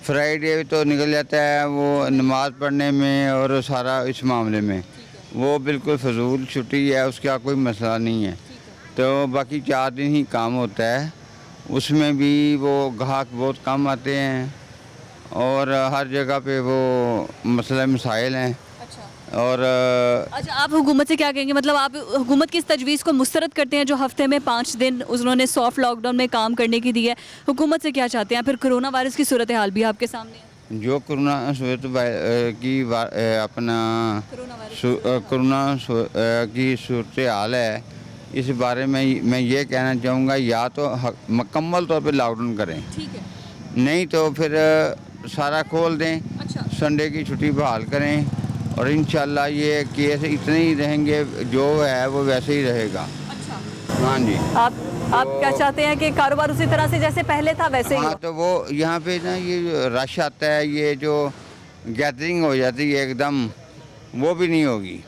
फ्राइडे तो निकल जाता है वो नमाज़ पढ़ने में और सारा इस मामले में, वो बिल्कुल फजूल छुट्टी है, उसका कोई मसला नहीं है। तो बाकी 4 दिन ही काम होता है, उसमें भी वो ग्राहक बहुत कम आते हैं और हर जगह पे वो मसला मसाइल हैं। और अच्छा, आप हुकूमत से क्या कहेंगे, मतलब आप हुकूमत की इस तजवीज़ को मुस्तरद करते हैं जो हफ्ते में 5 दिन उन्होंने सॉफ्ट लॉकडाउन में काम करने की दी है, हुकूमत से क्या चाहते हैं? फिर कोरोना वायरस की सूरत हाल भी आपके सामने है। जो कोरोना सूरत की अपना कोरोना की सूरत हाल है, इस बारे में मैं ये कहना चाहूँगा, या तो मुकम्मल तौर पे लॉकडाउन करें, ठीक है, नहीं तो फिर सारा खोल दें, संडे की छुट्टी बहाल करें और इंशाल्लाह ये केस इतने ही रहेंगे, जो है वो वैसे ही रहेगा। हाँ जी। आप क्या चाहते हैं कि कारोबार उसी तरह से जैसे पहले था वैसे ही हाँ, हो? तो वो यहाँ पे ना ये रश आता है, ये जो गैदरिंग हो जाती है एकदम, वो भी नहीं होगी।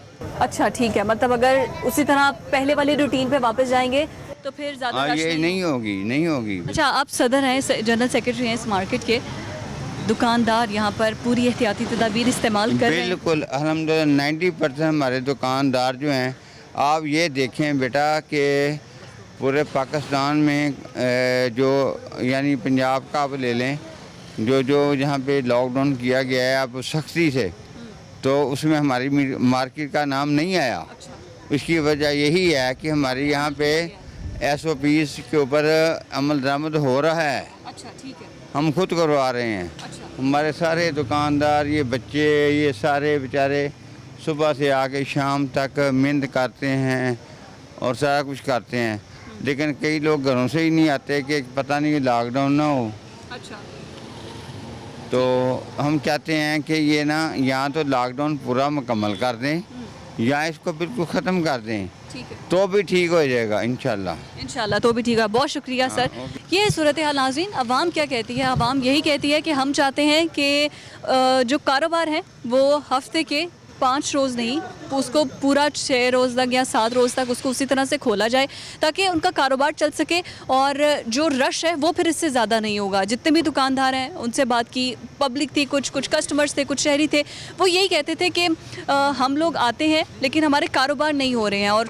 अच्छा, ठीक है, मतलब अगर उसी तरह पहले वाली रूटीन पे वापस जाएंगे तो फिर ज़्यादा हाँ, रश ये नहीं होगी। अच्छा, आप सदर हैं, जनरल सेक्रेटरी हैं इस मार्केट के, दुकानदार यहाँ पर पूरी एहतियाती तदाबीर इस्तेमाल कर रहे हैं? बिल्कुल अल्हम्दुलिल्लाह 90% हमारे दुकानदार जो हैं, आप ये देखें बेटा कि पूरे पाकिस्तान में जो यानी पंजाब का आप ले लें, जो यहाँ पे लॉकडाउन किया गया है आप सख्ती से, तो उसमें हमारी मार्केट का नाम नहीं आया। इसकी वजह यही है कि हमारे यहाँ पे SOPs के ऊपर अमल दरामद हो रहा है। अच्छा, ठीक है, हम खुद करवा रहे हैं। हमारे सारे दुकानदार, ये बच्चे, ये सारे बेचारे सुबह से आके शाम तक मेहनत करते हैं और सारा कुछ करते हैं, लेकिन कई लोग घरों से ही नहीं आते कि पता नहीं लॉकडाउन ना हो। अच्छा, तो हम चाहते हैं कि ये ना या तो लॉकडाउन पूरा मुकम्मल कर दें या इसको बिल्कुल ख़त्म कर दें, ठीक है, तो भी ठीक हो जाएगा इंशाल्लाह। तो भी ठीक है। बहुत शुक्रिया सर। ये सूरत हाल नाज़रीन, आवाम क्या कहती है? आवाम यही कहती है कि हम चाहते हैं कि जो कारोबार है वो हफ्ते के 5 रोज़ नहीं, उसको पूरा 6 रोज़ तक या 7 रोज़ तक उसको उसी तरह से खोला जाए ताकि उनका कारोबार चल सके और जो रश है वो फिर इससे ज़्यादा नहीं होगा। जितने भी दुकानदार हैं उनसे बात की, पब्लिक थी, कुछ कस्टमर्स थे, कुछ शहरी थे, वो यही कहते थे कि हम लोग आते हैं लेकिन हमारे कारोबार नहीं हो रहे हैं और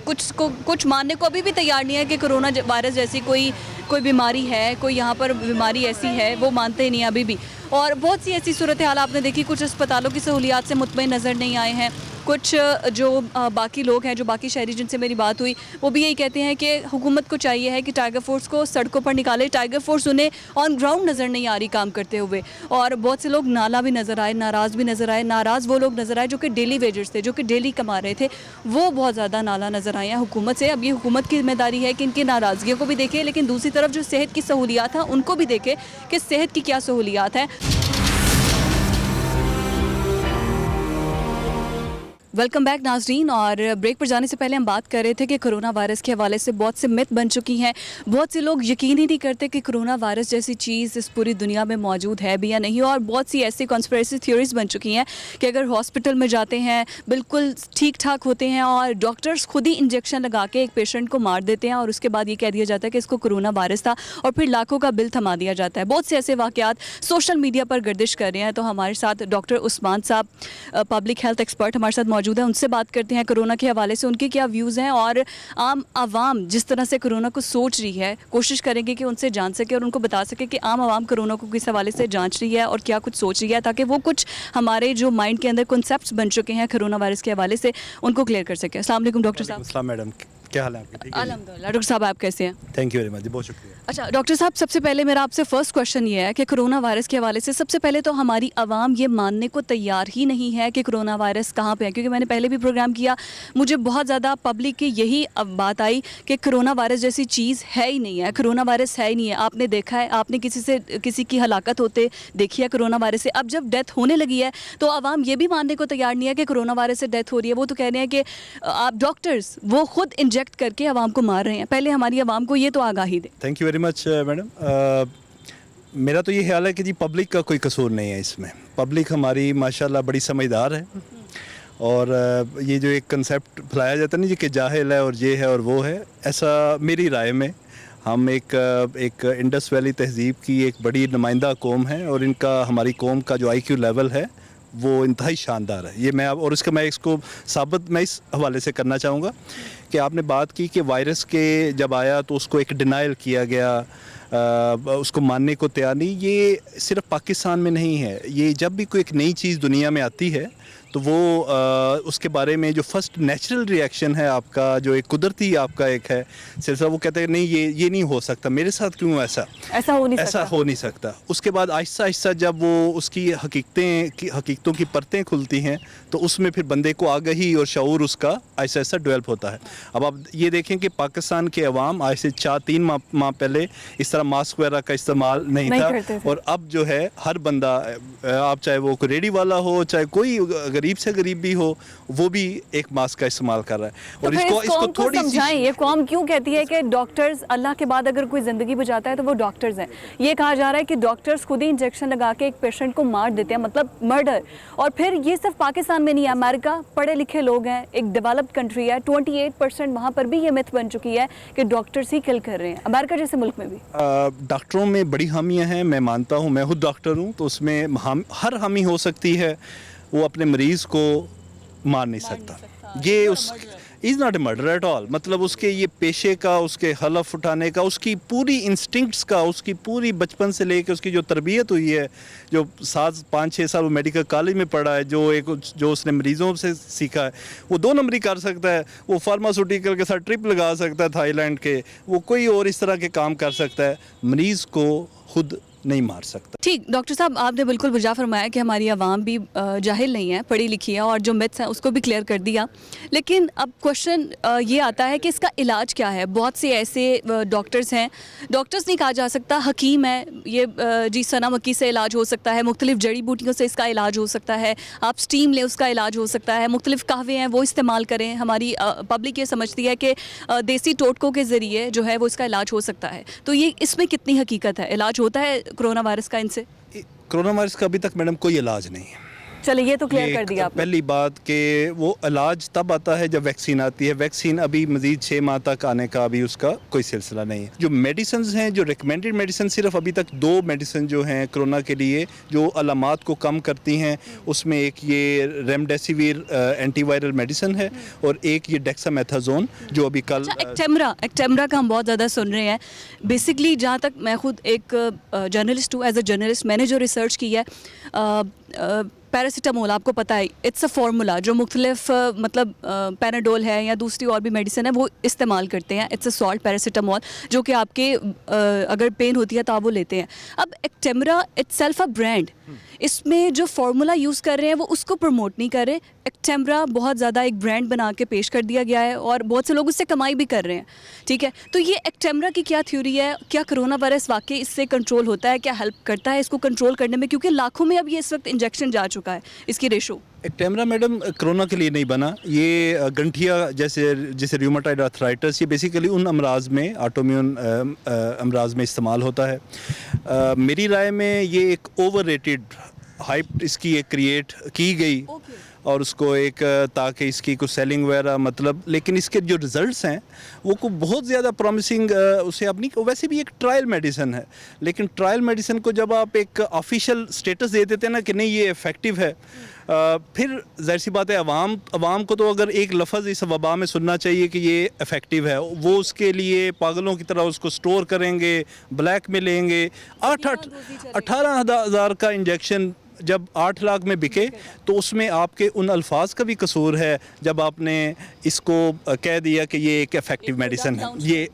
कुछ मानने को अभी भी तैयार नहीं है कि कोरोना वायरस जैसी कोई बीमारी है, कोई यहाँ पर बीमारी ऐसी है, वो मानते ही नहीं अभी भी। और बहुत सी ऐसी सूरत हाल आपने देखी, कुछ अस्पतालों की सहूलियात से मुतमईन नज़र नहीं आए हैं, कुछ जो बाकी लोग हैं, जो बाकी शहरी जिनसे मेरी बात हुई, वो भी यही कहते हैं कि हुकूमत को चाहिए है कि टाइगर फोर्स को सड़कों पर निकाले। टाइगर फोर्स उन्हें ऑन ग्राउंड नज़र नहीं आ रही काम करते हुए, और बहुत से लोग नाला भी नज़र आए, नाराज़ भी नज़र आए। नाराज़ वो लोग नज़र आए जो कि डेली वेजर्स थे, जो कि डेली कमा रहे थे, वो बहुत ज़्यादा नाला नज़र आए हैं हुकूमत से। अब ये हुकूमत की जिम्मेदारी है कि इनकी नाराज़गियों को भी देखे, लेकिन दूसरी तरफ जो सेहत की सहूलियात हैं उनको भी देखे कि सेहत की क्या सहूलियात हैं। वेलकम बैक नाज़रीन। और ब्रेक पर जाने से पहले हम बात कर रहे थे कि कोरोना वायरस के हवाले से बहुत से मिथ बन चुकी हैं। बहुत से लोग यकीन ही नहीं करते कि कोरोना वायरस जैसी चीज़ इस पूरी दुनिया में मौजूद है भी या नहीं, और बहुत सी ऐसी कॉन्स्पिरेसी थ्योरीज बन चुकी हैं कि अगर हॉस्पिटल में जाते हैं बिल्कुल ठीक ठाक होते हैं और डॉक्टर्स खुद ही इंजेक्शन लगा के एक पेशेंट को मार देते हैं और उसके बाद ये कह दिया जाता है कि इसको कोरोना वायरस था और फिर लाखों का बिल थमा दिया जाता है। बहुत से ऐसे वाक़यात सोशल मीडिया पर गर्दिश कर रहे हैं। तो हमारे साथ डॉक्टर उस्मान साहब, पब्लिक हेल्थ एक्सपर्ट, हमारे साथ मौजूद है। उनसे बात करते हैं कोरोना के हवाले से उनके क्या व्यूज़ हैं, और आम आवाम जिस तरह से कोरोना को सोच रही है, कोशिश करेंगे कि उनसे जान सके और उनको बता सके कि आम आवाम कोरोना को किस हवाले से जांच रही है और क्या कुछ सोच रही है, ताकि वो कुछ हमारे जो माइंड के अंदर कॉन्सेप्ट्स बन चुके हैं कोरोना वायरस के हवाले से उनको क्लियर कर सके। अस्सलाम वालेकुम डॉक्टर साहब। अस्सलाम मैडम, क्या हाल है आपके? ठीक है, अल्हम्दुलिल्लाह। डॉक्टर साहब आप कैसे हैं? थैंक यू वेरी मच, बहुत शुक्रिया। अच्छा डॉक्टर साहब, सबसे पहले मेरा आपसे फ़र्स्ट क्वेश्चन ये है कि कोरोना वायरस के हवाले से सबसे पहले तो हमारी आवाम ये मानने को तैयार ही नहीं है कि कोरोना वायरस कहाँ पे है, क्योंकि मैंने पहले भी प्रोग्राम किया, मुझे बहुत ज़्यादा पब्लिक की यही बात आई कि कोरोना वायरस जैसी चीज़ है ही नहीं है, कोरोना वायरस है ही नहीं है। आपने देखा है, आपने किसी की हलाकत होते देखी है कोरोना वायरस से। अब जब डेथ होने लगी है तो आवाम ये भी मानने को तैयार नहीं है कि कोरोना वायरस से डेथ हो रही है। वो तो कह रहे हैं कि आप डॉक्टर्स वो खुद इंजेक्ट करके आवाम को मार रहे हैं? पहले हमारी आवाम को ये तो आगाही दे। Thank you very much madam. मेरा तो ये ख्याल है कि जी पब्लिक का कोई कसूर नहीं है इसमें। पब्लिक हमारी माशाल्लाह बड़ी समझदार है, और ये जो एक कंसेप्ट फैलाया जाता है ना जी कि जाहिल है और ये है और वो है, ऐसा मेरी राय में हम एक इंडस वैली तहज़ीब की एक बड़ी नुमाइंदा कौम है, और इनका हमारी कौम का जो IQ लेवल है वो इंतहाई शानदार है। ये मैं और मैं इसको साबित मैं इस हवाले से करना चाहूँगा कि आपने बात की कि वायरस के जब आया तो उसको एक डिनाइल किया गया, उसको मानने को तैयार नहीं। ये सिर्फ पाकिस्तान में नहीं है, ये जब भी कोई एक नई चीज़ दुनिया में आती है तो वो उसके बारे में जो फर्स्ट नेचुरल रिएक्शन है आपका, जो एक कुदरती आपका एक है सिलसिला, वो कहते हैं नहीं ये नहीं हो सकता, मेरे साथ क्यों ऐसा हो नहीं सकता। उसके बाद आहिस्ता आहिस्ता जब वो उसकी हकीकतों की परतें खुलती हैं तो उसमें फिर बंदे को आगाही और शऊर उसका आहिस्ता आहिस्ता डेवलप होता है। अब आप ये देखें कि पाकिस्तान के अवाम आज से 4-3 माह पहले इस तरह मास्क वगैरह का इस्तेमाल नहीं था, और अब जो है हर बंदा, आप चाहे वो कोई रेडी वाला हो, चाहे कोई गरीब से गरीब भी हो, वो भी एक मास्क का इस्तेमाल कर रहा है। और तो इसको थोड़ी समझाएं, ये कौम क्यों कहती है कि डॉक्टर्स अल्लाह के बाद अगर कोई ज़िंदगी बचाता है तो वो डॉक्टर्स हैं? ये कहा जा रहा है कि डॉक्टर्स खुद ही इंजेक्शन लगा के एक पेशेंट को मार देते हैं, मतलब मर्डर। और फिर ये सिर्फ पाकिस्तान में नहीं है, अमेरिका पढ़े लिखे लोग हैं, एक डेवलप्ड कंट्री है, 28% वहाँ पर भी ये मिथ बन चुकी है कि डॉक्टर्स ही किल कर रहे हैं, अमेरिका जैसे मुल्क में भी। डॉक्टरों में बड़ी हामियाँ हैं, मैं मानता हूँ, मैं खुद डॉक्टर हूँ, तो उसमें हर हामी हो सकती है, वो अपने मरीज़ को मार नहीं सकता। ये उस is not a murder at all, मतलब उसके ये पेशे का, उसके हलफ उठाने का, उसकी पूरी इंस्टिंक्ट्स का, उसकी पूरी बचपन से लेकर उसकी जो तरबियत हुई है, जो 5-6 साल वो मेडिकल कॉलेज में पढ़ा है, जो उसने मरीज़ों से सीखा है, वो 2 नंबरी कर सकता है। वो फार्मास्यूटिकल के साथ ट्रिप लगा सकता है थाईलैंड के, वो कोई और इस तरह के काम कर सकता है, मरीज़ को खुद नहीं मार सकता। ठीक, डॉक्टर साहब आपने बिल्कुल वजह फरमाया कि हमारी आवाम भी जाहिल नहीं है, पढ़ी लिखी है, और जो मिथ्स हैं उसको भी क्लियर कर दिया। लेकिन अब क्वेश्चन ये आता है कि इसका इलाज क्या है? बहुत से ऐसे डॉक्टर्स हैं, डॉक्टर्स नहीं कहा जा सकता, हकीम है, ये जी सना मक्की से इलाज हो सकता है, मुख्तलिफ जड़ी बूटियों से इसका इलाज हो सकता है, आप स्टीम लें उसका इलाज हो सकता है, मुख्तलिफ कहवे हैं वो इस्तेमाल करें। हमारी पब्लिक ये समझती है कि देसी टोटकों के ज़रिए जो है वो इसका इलाज हो सकता है, तो ये इसमें कितनी हकीकत है? इलाज होता है कोरोना वायरस का इनसे? कोरोना वायरस का अभी तक मैडम कोई इलाज नहीं है। चलिए ये तो क्लियर कर दिया आपने। पहली बात कि वो इलाज तब आता है जब वैक्सीन आती है। वैक्सीन अभी मज़ीद 6 माह तक आने का अभी उसका कोई सिलसिला नहीं है। जो मेडिसिन हैं, जो रिकमेंडेड मेडिसिन, सिर्फ अभी तक 2 मेडिसिन जो हैं कोरोना के लिए जो अलामात को कम करती हैं, उसमें एक ये रेमडेसिविर एंटीवायरल मेडिसिन है, और एक ये डेक्सामेथाजोन जो अभी कल एक्टेमरा का हम बहुत ज़्यादा सुन रहे हैं। बेसिकली जहाँ तक मैं खुद एक जर्नलिस्ट हूँ, एज अ जर्नलिस्ट मैंने जो रिसर्च की है, पैरासीटामोल आपको पता है, इट्स अ फार्मूला जो मुख्तलिफ मतलब पैनाडोल है या दूसरी और भी मेडिसिन है वो इस्तेमाल करते हैं। इट्स अ सॉल्ट पैरासीटामोल जो कि आपके अगर पेन होती है तो आप वो लेते हैं। अब एक्टेमरा इट्सेल्फ अ ब्रांड, इसमें जो फार्मूला यूज़ कर रहे हैं वो उसको प्रमोट नहीं कर रहे। एक्टेमरा बहुत ज़्यादा एक ब्रांड बना के पेश कर दिया गया है और बहुत से लोग उससे कमाई भी कर रहे हैं, ठीक है। तो ये एक्टेमरा की क्या थ्योरी है? क्या कोरोना वायरस वाकई इससे कंट्रोल होता है? क्या हेल्प करता है इसको कंट्रोल करने में? क्योंकि लाखों में अब ये इस वक्त इंजेक्शन जा चुका है, इसकी रेशो। एक्टेमरा मैडम कोरोना के लिए नहीं बना, ये गंठिया जैसे रूमेटॉइड आर्थराइटिस, ये बेसिकली उन अमराज में, ऑटोइम्यून अमराज में इस्तेमाल होता है। मेरी राय में ये एक ओवररेटेड हाइप इसकी एक क्रिएट की गई और उसको एक ताकि इसकी कुछ सेलिंग वगैरह मतलब, लेकिन इसके जो रिज़ल्ट्स हैं वो को बहुत ज़्यादा प्रॉमिसिंग उसे अपनी, वैसे भी एक ट्रायल मेडिसिन है, लेकिन ट्रायल मेडिसिन को जब आप एक ऑफिशियल स्टेटस दे देते हैं ना कि नहीं ये इफ़ेक्टिव है, फिर जाहिर सी बात है अवाम को तो अगर एक लफ्ज़ इस वबा में सुनना चाहिए कि ये इफ़ेक्टिव है, वो उसके लिए पागलों की तरह उसको स्टोर करेंगे, ब्लैक में लेंगे। 18,000 का इंजेक्शन जब 8 लाख में बिके तो उसमें आपके उन अल्फाज का भी कसूर है जब आपने इसको कह दिया कि ये एक इफ़ेक्टिव मेडिसिन है,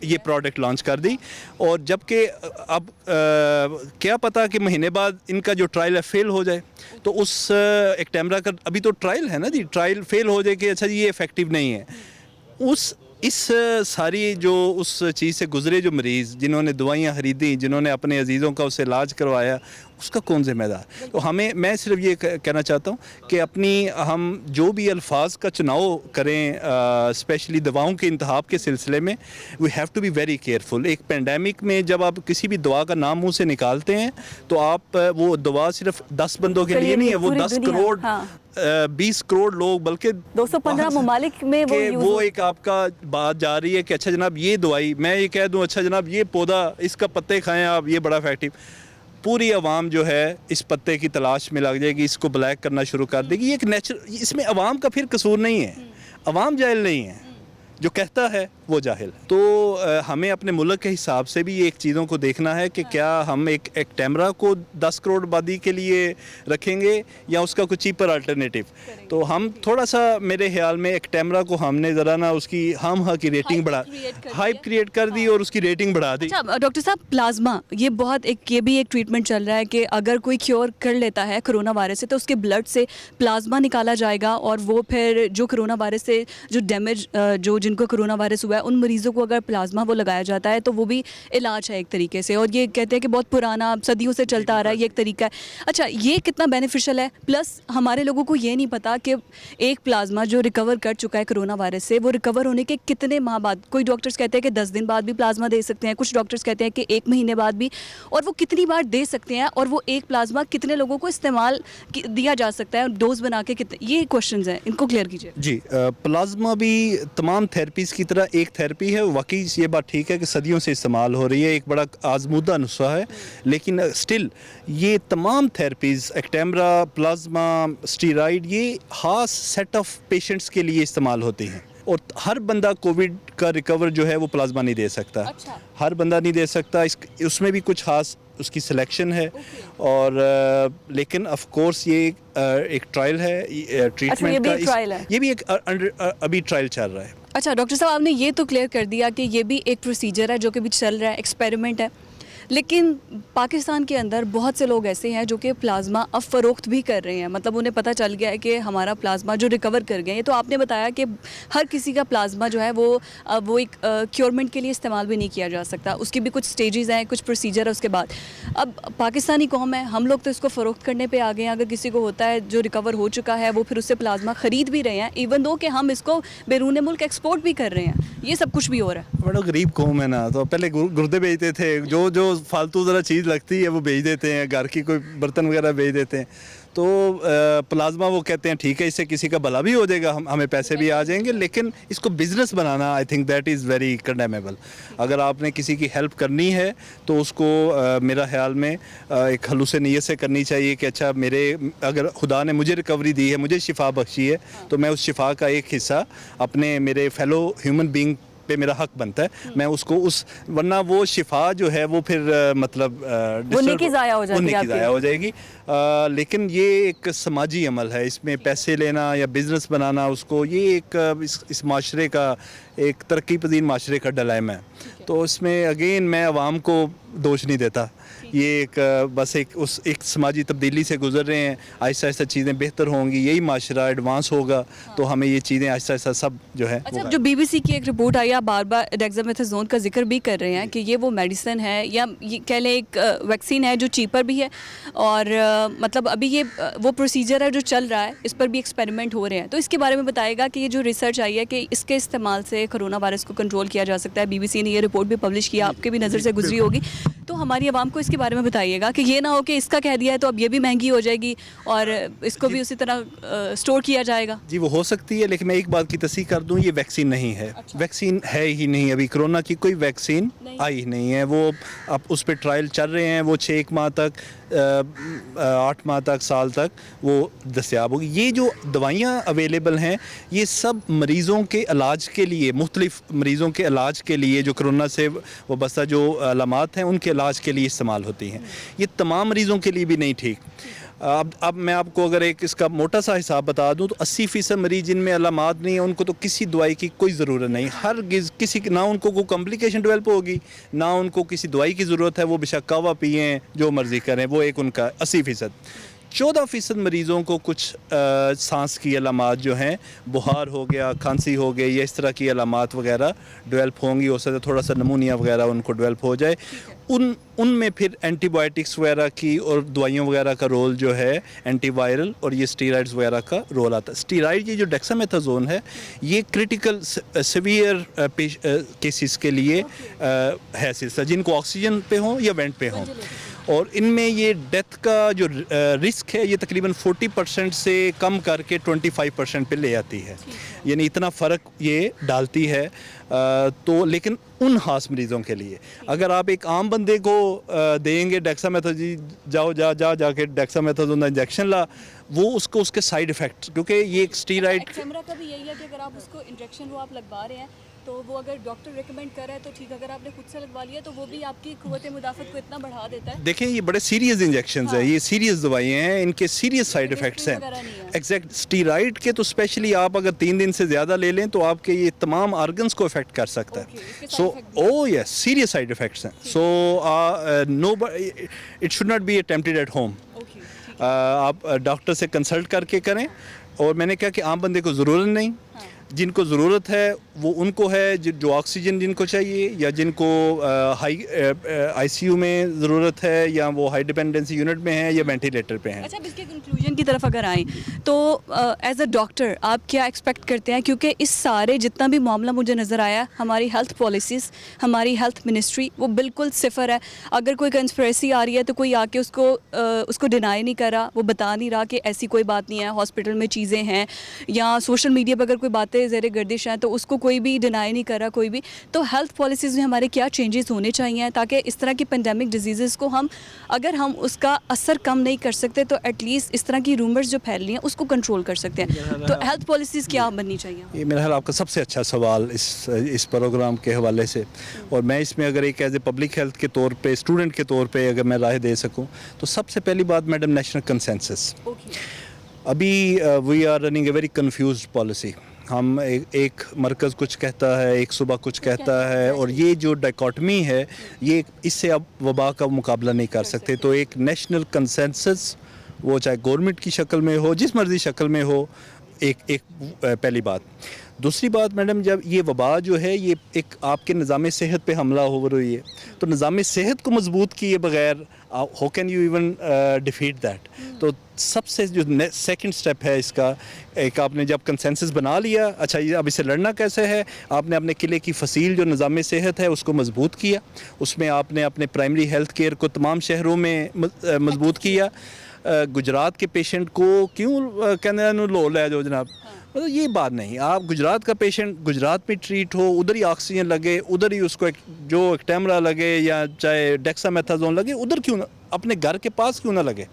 ये प्रोडक्ट लॉन्च कर दी, और जबकि अब क्या पता कि महीने बाद इनका जो ट्रायल है फेल हो जाए, तो उस एक्टेमरा का अभी तो ट्रायल है ना जी, ट्रायल फेल हो जाए कि अच्छा जी ये इफ़ेक्टिव नहीं है, उस इस सारी जो उस चीज़ से गुजरे जो मरीज़, जिन्होंने दवाइयाँ ख़रीदी, जिन्होंने अपने अजीज़ों का उससे इलाज करवाया, उसका कौन ज़िम्मेदार? तो मैं सिर्फ ये कहना चाहता हूँ कि हम जो भी अल्फाज का चुनाव करें, स्पेशली दवाओं के इंतखाब के सिलसिले में, we have to be very careful. एक पेंडेमिक में जब आप किसी भी दवा का नाम मुँह से निकालते हैं तो आप वो दवा सिर्फ 10 बंदों के लिए नहीं है, वो 10 करोड़ 20 करोड़ लोग, बल्कि 215 ममालिक में वो एक आपका बात जा रही है कि अच्छा जनाब ये दवाई, मैं ये कह दूं अच्छा जनाब ये पौधा, इसका पत्ते खाएं आप, ये बड़ा इफेक्टिव। पूरी आवाम जो है इस पत्ते की तलाश में लग जाएगी, इसको ब्लैक करना शुरू कर देगी। ये एक नेचुरल, इसमें आवाम का फिर कसूर नहीं है, आवाम जाहिल नहीं है, जो कहता है वो जाहिल है। तो हमें अपने मुल्क के हिसाब से भी एक चीज़ों को देखना है कि क्या हम एक कैमरा को 10 करोड़ आबादी के लिए रखेंगे या उसका कुछ चीपर अल्टरनेटिव। तो हम थोड़ा सा, मेरे ख्याल में एक कैमरा को हमने ज़रा ना उसकी की रेटिंग बढ़ा, हाइप क्रिएट कर दी और उसकी रेटिंग बढ़ा दी। अच्छा डॉक्टर साहब, प्लाज्मा ये भी एक ट्रीटमेंट चल रहा है कि अगर कोई क्योर कर लेता है कोरोना वायरस से तो उसके ब्लड से प्लाज्मा निकाला जाएगा और वो फिर जो कोरोना वायरस से जो डैमेज जो जिनको कोरोना वायरस हुआ है उन मरीजों को अगर प्लाज्मा वो लगाया जाता है तो वो भी इलाज है एक तरीके से, और ये कहते हैं कि बहुत पुराना, सदियों से चलता आ रहा है, ये एक तरीका है। अच्छा, ये कितना बेनिफिशियल है? प्लस हमारे लोगों को ये नहीं पता कि एक प्लाज्मा जो रिकवर कर चुका है कोरोना वायरस से, वो रिकवर होने के कितने माह बाद, कोई डॉक्टर्स कहते हैं कि 10 दिन बाद भी प्लाज्मा दे सकते हैं, कुछ डॉक्टर्स कहते हैं कि 1 महीने बाद भी, और वो कितनी बार दे सकते हैं, और वो एक प्लाज्मा कितने लोगों को इस्तेमाल दिया जा सकता है, डोज बना के कितने, ये क्वेश्चन हैं, इनको क्लियर कीजिए। जी, प्लाज्मा भी तमाम थेरेपीज़ की तरह एक थेरेपी है। वाकई ये बात ठीक है कि सदियों से इस्तेमाल हो रही है, एक बड़ा आजमूदा नुस्खा है, लेकिन स्टिल ये तमाम थेरेपीज़, एक्टेमरा, प्लाज्मा, स्टीराइड, ये खास सेट ऑफ पेशेंट्स के लिए इस्तेमाल होती हैं, और हर बंदा कोविड का रिकवर जो है वो प्लाज्मा नहीं दे सकता। अच्छा। हर बंदा नहीं दे सकता, उसमें भी कुछ खास उसकी सिलेक्शन है। और लेकिन ऑफ कोर्स ये एक ट्रायल है, ट्रीटमेंट का, ये भी एक अभी ट्रायल चल रहा है। अच्छा डॉक्टर साहब, आपने ये तो क्लियर कर दिया कि ये भी एक प्रोसीजर है जो कि भी चल रहा है, एक्सपेरिमेंट है, लेकिन पाकिस्तान के अंदर बहुत से लोग ऐसे हैं जो कि प्लाज्मा अब फ़रोख्त भी कर रहे हैं, मतलब उन्हें पता चल गया है कि हमारा प्लाज्मा जो रिकवर कर गए हैं। तो आपने बताया कि हर किसी का प्लाज्मा जो है वो एक क्योरमेंट के लिए इस्तेमाल भी नहीं किया जा सकता, उसकी भी कुछ स्टेजेस हैं, कुछ प्रोसीजर है उसके बाद। अब पाकिस्तानी कौम है, हम लोग तो इसको फ़रोख्त करने पर आ गए हैं। अगर किसी को होता है जो रिकवर हो चुका है, वो फिर उससे प्लाज्मा ख़रीद भी रहे हैं, इवन दो कि हम इसको बैरून मुल्क एक्सपोर्ट भी कर रहे हैं, ये सब कुछ भी हो रहा है। बड़ा गरीब कौम है ना, तो पहले गुर्दे बेचते थे, जो फालतू ज़रा चीज़ लगती है वो बेच देते हैं, घर की कोई बर्तन वगैरह बेच देते हैं। तो प्लाज्मा वो कहते हैं ठीक है, इससे किसी का भला भी हो जाएगा, हमें पैसे भी आ जाएंगे, लेकिन इसको business banana, I think that is very condemnable. अगर आपने किसी की हेल्प करनी है तो उसको मेरा ख्याल में एक खलूस नीयत से करनी चाहिए कि अच्छा अगर खुदा ने मुझे रिकवरी दी है, मुझे शिफा बख्शी है, तो मैं उस शिफा का एक हिस्सा अपने मेरे फेलो ह्यूमन बींग पे मेरा हक बनता है, मैं उसको वरना वो शिफा जो है वो फिर मतलब वो नेकी ज़ाया हो जाएगी। लेकिन ये एक समाजी अमल है, इसमें पैसे लेना या बिज़नेस बनाना उसको, ये एक इस माशरे का, एक तरक्की पजीर माशरे का डिलेमा है। तो इसमें अगेन मैं आवाम को दोष नहीं देता, ये बस एक समाजी तब्दीली से गुजर रहे हैं, आहिस्ता आहिस्ता चीज़ें बेहतर होंगी, यही माशरा एडवांस होगा। तो हमें ये चीज़ें आहिस्ता आहिस्ता सब जो है। अच्छा, जो BBC की एक रिपोर्ट आई, आप बार बार डेक्सामेथासोन का जिक्र भी कर रहे हैं कि ये वो मेडिसिन है या ये कह लें एक वैक्सीन है जो चीपर भी है, और मतलब अभी ये वो प्रोसीजर है जो चल रहा है, इस पर भी एक्सपेरिमेंट हो रहे हैं। तो इसके बारे में बताइएगा कि ये जो रिसर्च आई है कि इसके इस्तेमाल से कोरोना वायरस को कंट्रोल किया जा सकता है। BBC ने ये रिपोर्ट भी पब्लिश किया, आपके भी नज़र से गुजरी होगी, तो हमारी आवाम को इसके बारे में बताइएगा कि ये ना हो कि इसका कह दिया है तो अब ये भी महंगी हो जाएगी और इसको भी उसी तरह स्टोर किया जाएगा। जी वो हो सकती है, लेकिन मैं एक बात की तस्दीक कर दूं, ये वैक्सीन नहीं है। अच्छा। वैक्सीन है ही नहीं, अभी कोरोना की कोई वैक्सीन आई ही नहीं है। वो अब उस पर ट्रायल चल रहे हैं, वो 6 माह तक, 8 माह तक, साल तक वो दस्तयाब होगी। ये जो दवाइयाँ अवेलेबल हैं ये सब मरीज़ों के इलाज के लिए, मुख्तलिफ मरीज़ों के इलाज के लिए, जो कोरोना से वाबस्ता जो अलामात हैं उनके इलाज के लिए इस्तेमाल होती हैं। ये तमाम मरीज़ों के लिए भी नहीं ठीक। अब मैं आपको अगर एक इसका मोटा सा हिसाब बता दूं तो 80% मरीज़ जिनमें अलामात नहीं है उनको तो किसी दवाई की कोई ज़रूरत नहीं, हर किसी ना उनको कोई कॉम्प्लिकेशन डेवलप होगी, ना उनको किसी दवाई की ज़रूरत है, वो बेशक कावा पिएँ, जो मर्ज़ी करें, वो एक उनका 80%। 14% मरीज़ों को कुछ सांस की अलामात जो हैं, बुखार हो गया, खांसी हो गई, या इस तरह की अलामात वगैरह डेवलप होंगी। हो सकता है थोड़ा सा नमूनिया वगैरह उनको डेवलप हो जाए। उनमें फिर एंटीबायोटिक्स वगैरह की और दवाइयों वगैरह का रोल जो है, एंटीवायरल और ये स्टीरॉइड्स वगैरह का रोल आता है। स्टीरॉइड ये जो डेक्सामेथाजोन है, ये क्रिटिकल सिवियर केसेस के लिए है सिलसिला, जिनको ऑक्सीजन पे हों या वेंट पे हों। और इनमें ये डेथ का जो रिस्क है, ये तकरीबन 40% से कम करके 25% पे ले आती है। यानी इतना फ़र्क ये डालती है। तो लेकिन उन खास मरीज़ों के लिए अगर आप एक आम बंदे को देंगे डेक्सामेथाजोन, जाके डेक्सामेथाजोन का इंजेक्शन ला, वो उसको उसके साइड इफ़ेक्ट्स, क्योंकि ये एक स्टीरॉइड एक्सेमरा का भी यही है कि अगर आप उसको इंजेक्शन वो आप लगवा रहे हैं तो वो अगर डॉक्टर रिकमेंड कर रहा है तो ठीक, अगर आपने खुद से लगवा लिया तो वो भी आपकी क़ुव्वत मुदाफ़त को इतना बढ़ा देता है। देखें ये बड़े सीरियस इंजेक्शंस हैं, ये सीरियस दवाइयाँ हैं, इनके सीरियस साइड इफ़ेक्ट्स हैं। एग्जैक्ट स्टीरॉइड के तो स्पेशली आप अगर 3 दिन से ज़्यादा ले लें तो आपके ये तमाम ऑर्गन्स को इफ़ेक्ट कर सकता है। So oh yes, serious side effects हैं। So no, it should not be attempted at home. आप डॉक्टर से कंसल्ट करके करें। और मैंने कहा कि आम बंदे को ज़रूरत नहीं, जिनको ज़रूरत है वो उनको है, जो ऑक्सीजन जिनको चाहिए, या जिनको हाई आईसीयू में ज़रूरत है, या वो हाई डिपेंडेंसी यूनिट में है, या वेंटिलेटर पे हैं। अच्छा, अब इसके कंक्लूजन की तरफ अगर आएँ तो एज अ डॉक्टर आप क्या एक्सपेक्ट करते हैं? क्योंकि इस सारे जितना भी मामला मुझे नज़र आया, हमारी हेल्थ पॉलिसीज़, हमारी हेल्थ मिनिस्ट्री वो बिल्कुल सिफर है। अगर कोई कंस्पिरेसी आ रही है तो कोई आके उसको डिनाई नहीं कर रहा, वो बता नहीं रहा कि ऐसी कोई बात नहीं है, हॉस्पिटल में चीज़ें हैं, या सोशल मीडिया पर अगर कोई बातें ज़ेर गर्दिश हैं तो उसको कोई भी डिनाई नहीं कर रहा कोई भी। तो हेल्थ पॉलिसीज़ में हमारे क्या चेंजेस होने चाहिए ताकि इस तरह की पेंडेमिक डिजीज़ को हम, अगर हम उसका असर कम नहीं कर सकते तो एटलीस्ट इस तरह की रूमर्स जो फैल रही हैं उसको कंट्रोल कर सकते हैं। तो हेल्थ पॉलिसीज़ क्या बननी चाहिए? ये मेरा ख्याल आपका सबसे अच्छा सवाल इस प्रोग्राम के हवाले से। और मैं इसमें अगर एक एज ए पब्लिक हेल्थ के तौर पे, स्टूडेंट के तौर पे अगर मैं राय दे सकूं, तो सबसे पहली बात मैडम, नेशनल कंसेंसस। अभी we are running a very confused policy. हम एक मरकज़ कुछ कहता है, एक सूबा कुछ कहता है, और ये जो डाइकोटमी है, ये इससे अब वबा का मुकाबला नहीं कर सकते। तो एक नेशनल कंसेंसस, वो चाहे गवर्नमेंट की शक्ल में हो, जिस मर्ज़ी शक्ल में हो, एक पहली बात। दूसरी बात मैडम, जब ये वबा जो है ये एक आपके निज़ाम सेहत पे हमला हो रही है, तो निज़ाम सेहत को मजबूत किए बगैर how can you even defeat that? तो सबसे जो सेकंड स्टेप है इसका, एक आपने जब कंसेंसस बना लिया, अच्छा ये अब इसे लड़ना कैसे है, आपने अपने किले की फसील जो निज़ाम सेहत है उसको मजबूत किया, उसमें आपने अपने प्राइमरी हेल्थ केयर को तमाम शहरों में मजबूत किया। गुजरात के पेशेंट को क्यों कहने लो ले जाओ जनाब, मतलब ये बात नहीं। आप गुजरात का पेशेंट गुजरात में ट्रीट हो, उधर ही ऑक्सीजन लगे, उधर ही उसको जो एक्टेमरा लगे या चाहे डेक्सामेथाजोन लगे, उधर क्यों ना, अपने घर के पास क्यों ना लगे।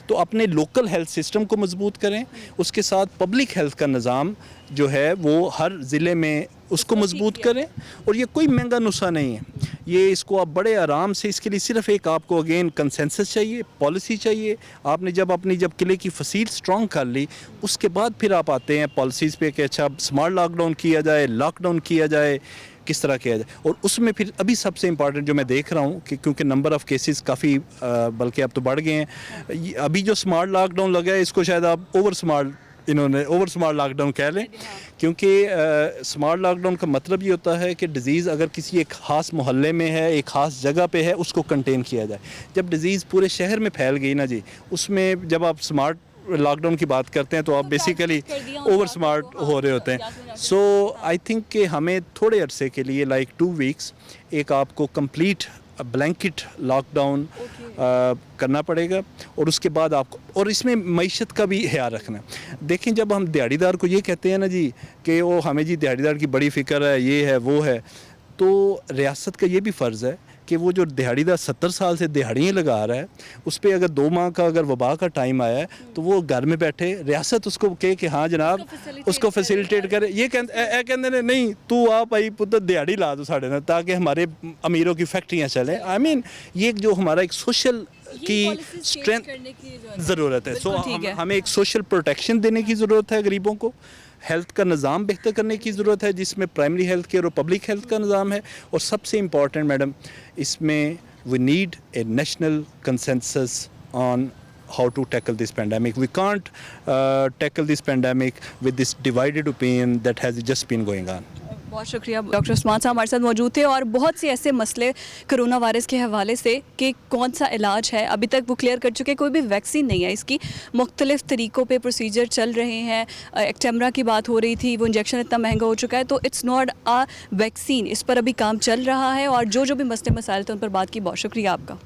तो अपने लोकल हेल्थ सिस्टम को मजबूत करें, उसके साथ पब्लिक हेल्थ का निज़ाम जो है वो हर ज़िले में उसको मजबूत करें। और ये कोई महंगा नुस्खा नहीं है, ये इसको आप बड़े आराम से, इसके लिए सिर्फ एक आपको अगेन कंसेंसस चाहिए, पॉलिसी चाहिए। आपने जब किले की फसील स्ट्रॉन्ग कर ली, उसके बाद फिर आप आते हैं पॉलिसीज़ पे कि अच्छा स्मार्ट लॉकडाउन किया जाए, लॉकडाउन किया जाए, किस तरह किया जाए। और उसमें फिर अभी सबसे इम्पॉर्टेंट जो मैं देख रहा हूँ कि क्योंकि नंबर ऑफ़ केसेस काफ़ी बल्कि अब तो बढ़ गए हैं, अभी जो स्मार्ट लॉकडाउन लगा है इसको शायद आप ओवर स्मार्ट लॉकडाउन कह लें, क्योंकि स्मार्ट लॉकडाउन का मतलब ये होता है कि डिज़ीज़ अगर किसी एक ख़ास मोहल्ले में है, एक ख़ास जगह पे है, उसको कंटेन किया जाए। जब डिज़ीज़ पूरे शहर में फैल गई ना जी, उसमें जब आप स्मार्ट लॉकडाउन की बात करते हैं तो आप बेसिकली ओवर स्मार्ट हो रहे होते हैं। सो आई थिंक कि हमें थोड़े अरसे के लिए लाइक 2 वीक्स एक आपको कंप्लीट ब्लैंकेट लॉकडाउन करना पड़ेगा। और उसके बाद आपको, और इसमें मईशत का भी ख्याल रखना। देखें, जब हम दिहाड़ीदार को ये कहते हैं ना जी कि वो हमें जी दिहाड़ीदार की बड़ी फ़िक्र है, ये है वो है, तो रियासत का ये भी फ़र्ज़ है कि वो जो दिहाड़ीदार 70 साल से दिहाड़ियाँ लगा रहा है, उस पर अगर 2 माह का अगर वबा का टाइम आया है तो वो घर में बैठे, रियासत उसको कहे कि हाँ जनाब उसको फैसिलिटेट करे। ये कहते नहीं, तू आप भाई पुत्र दिहाड़ी ला दो साढ़े ना, ताकि हमारे अमीरों की फैक्ट्रियाँ चलें। आई मीन ये जो हमारा एक सोशल की स्ट्रेंथ ज़रूरत है। सो हमें एक सोशल प्रोटेक्शन देने की ज़रूरत है गरीबों को, हेल्थ का निज़ाम बेहतर करने की ज़रूरत है जिसमें प्राइमरी हेल्थ केयर और पब्लिक हेल्थ का निज़ाम है। और सबसे इम्पॉर्टेंट मैडम, इसमें we need a national consensus on how to tackle this pandemic. We can't tackle this pandemic with this divided opinion that has just been going on. बहुत शुक्रिया डॉक्टर उस्मान साहब हमारे साथ मौजूद थे और बहुत से ऐसे मसले कोरोना वायरस के हवाले से कि कौन सा इलाज है अभी तक वो क्लियर कर चुके हैं। कोई भी वैक्सीन नहीं है, इसकी मुख्तलिफ तरीक़ों पे प्रोसीजर चल रहे हैं। एक्टेमरा की बात हो रही थी, वो इंजेक्शन इतना महंगा हो चुका है, तो इट्स नॉट अ वैक्सीन, इस पर अभी काम चल रहा है और जो भी मसले मसाइल थे उन पर बात की। बहुत शुक्रिया आपका।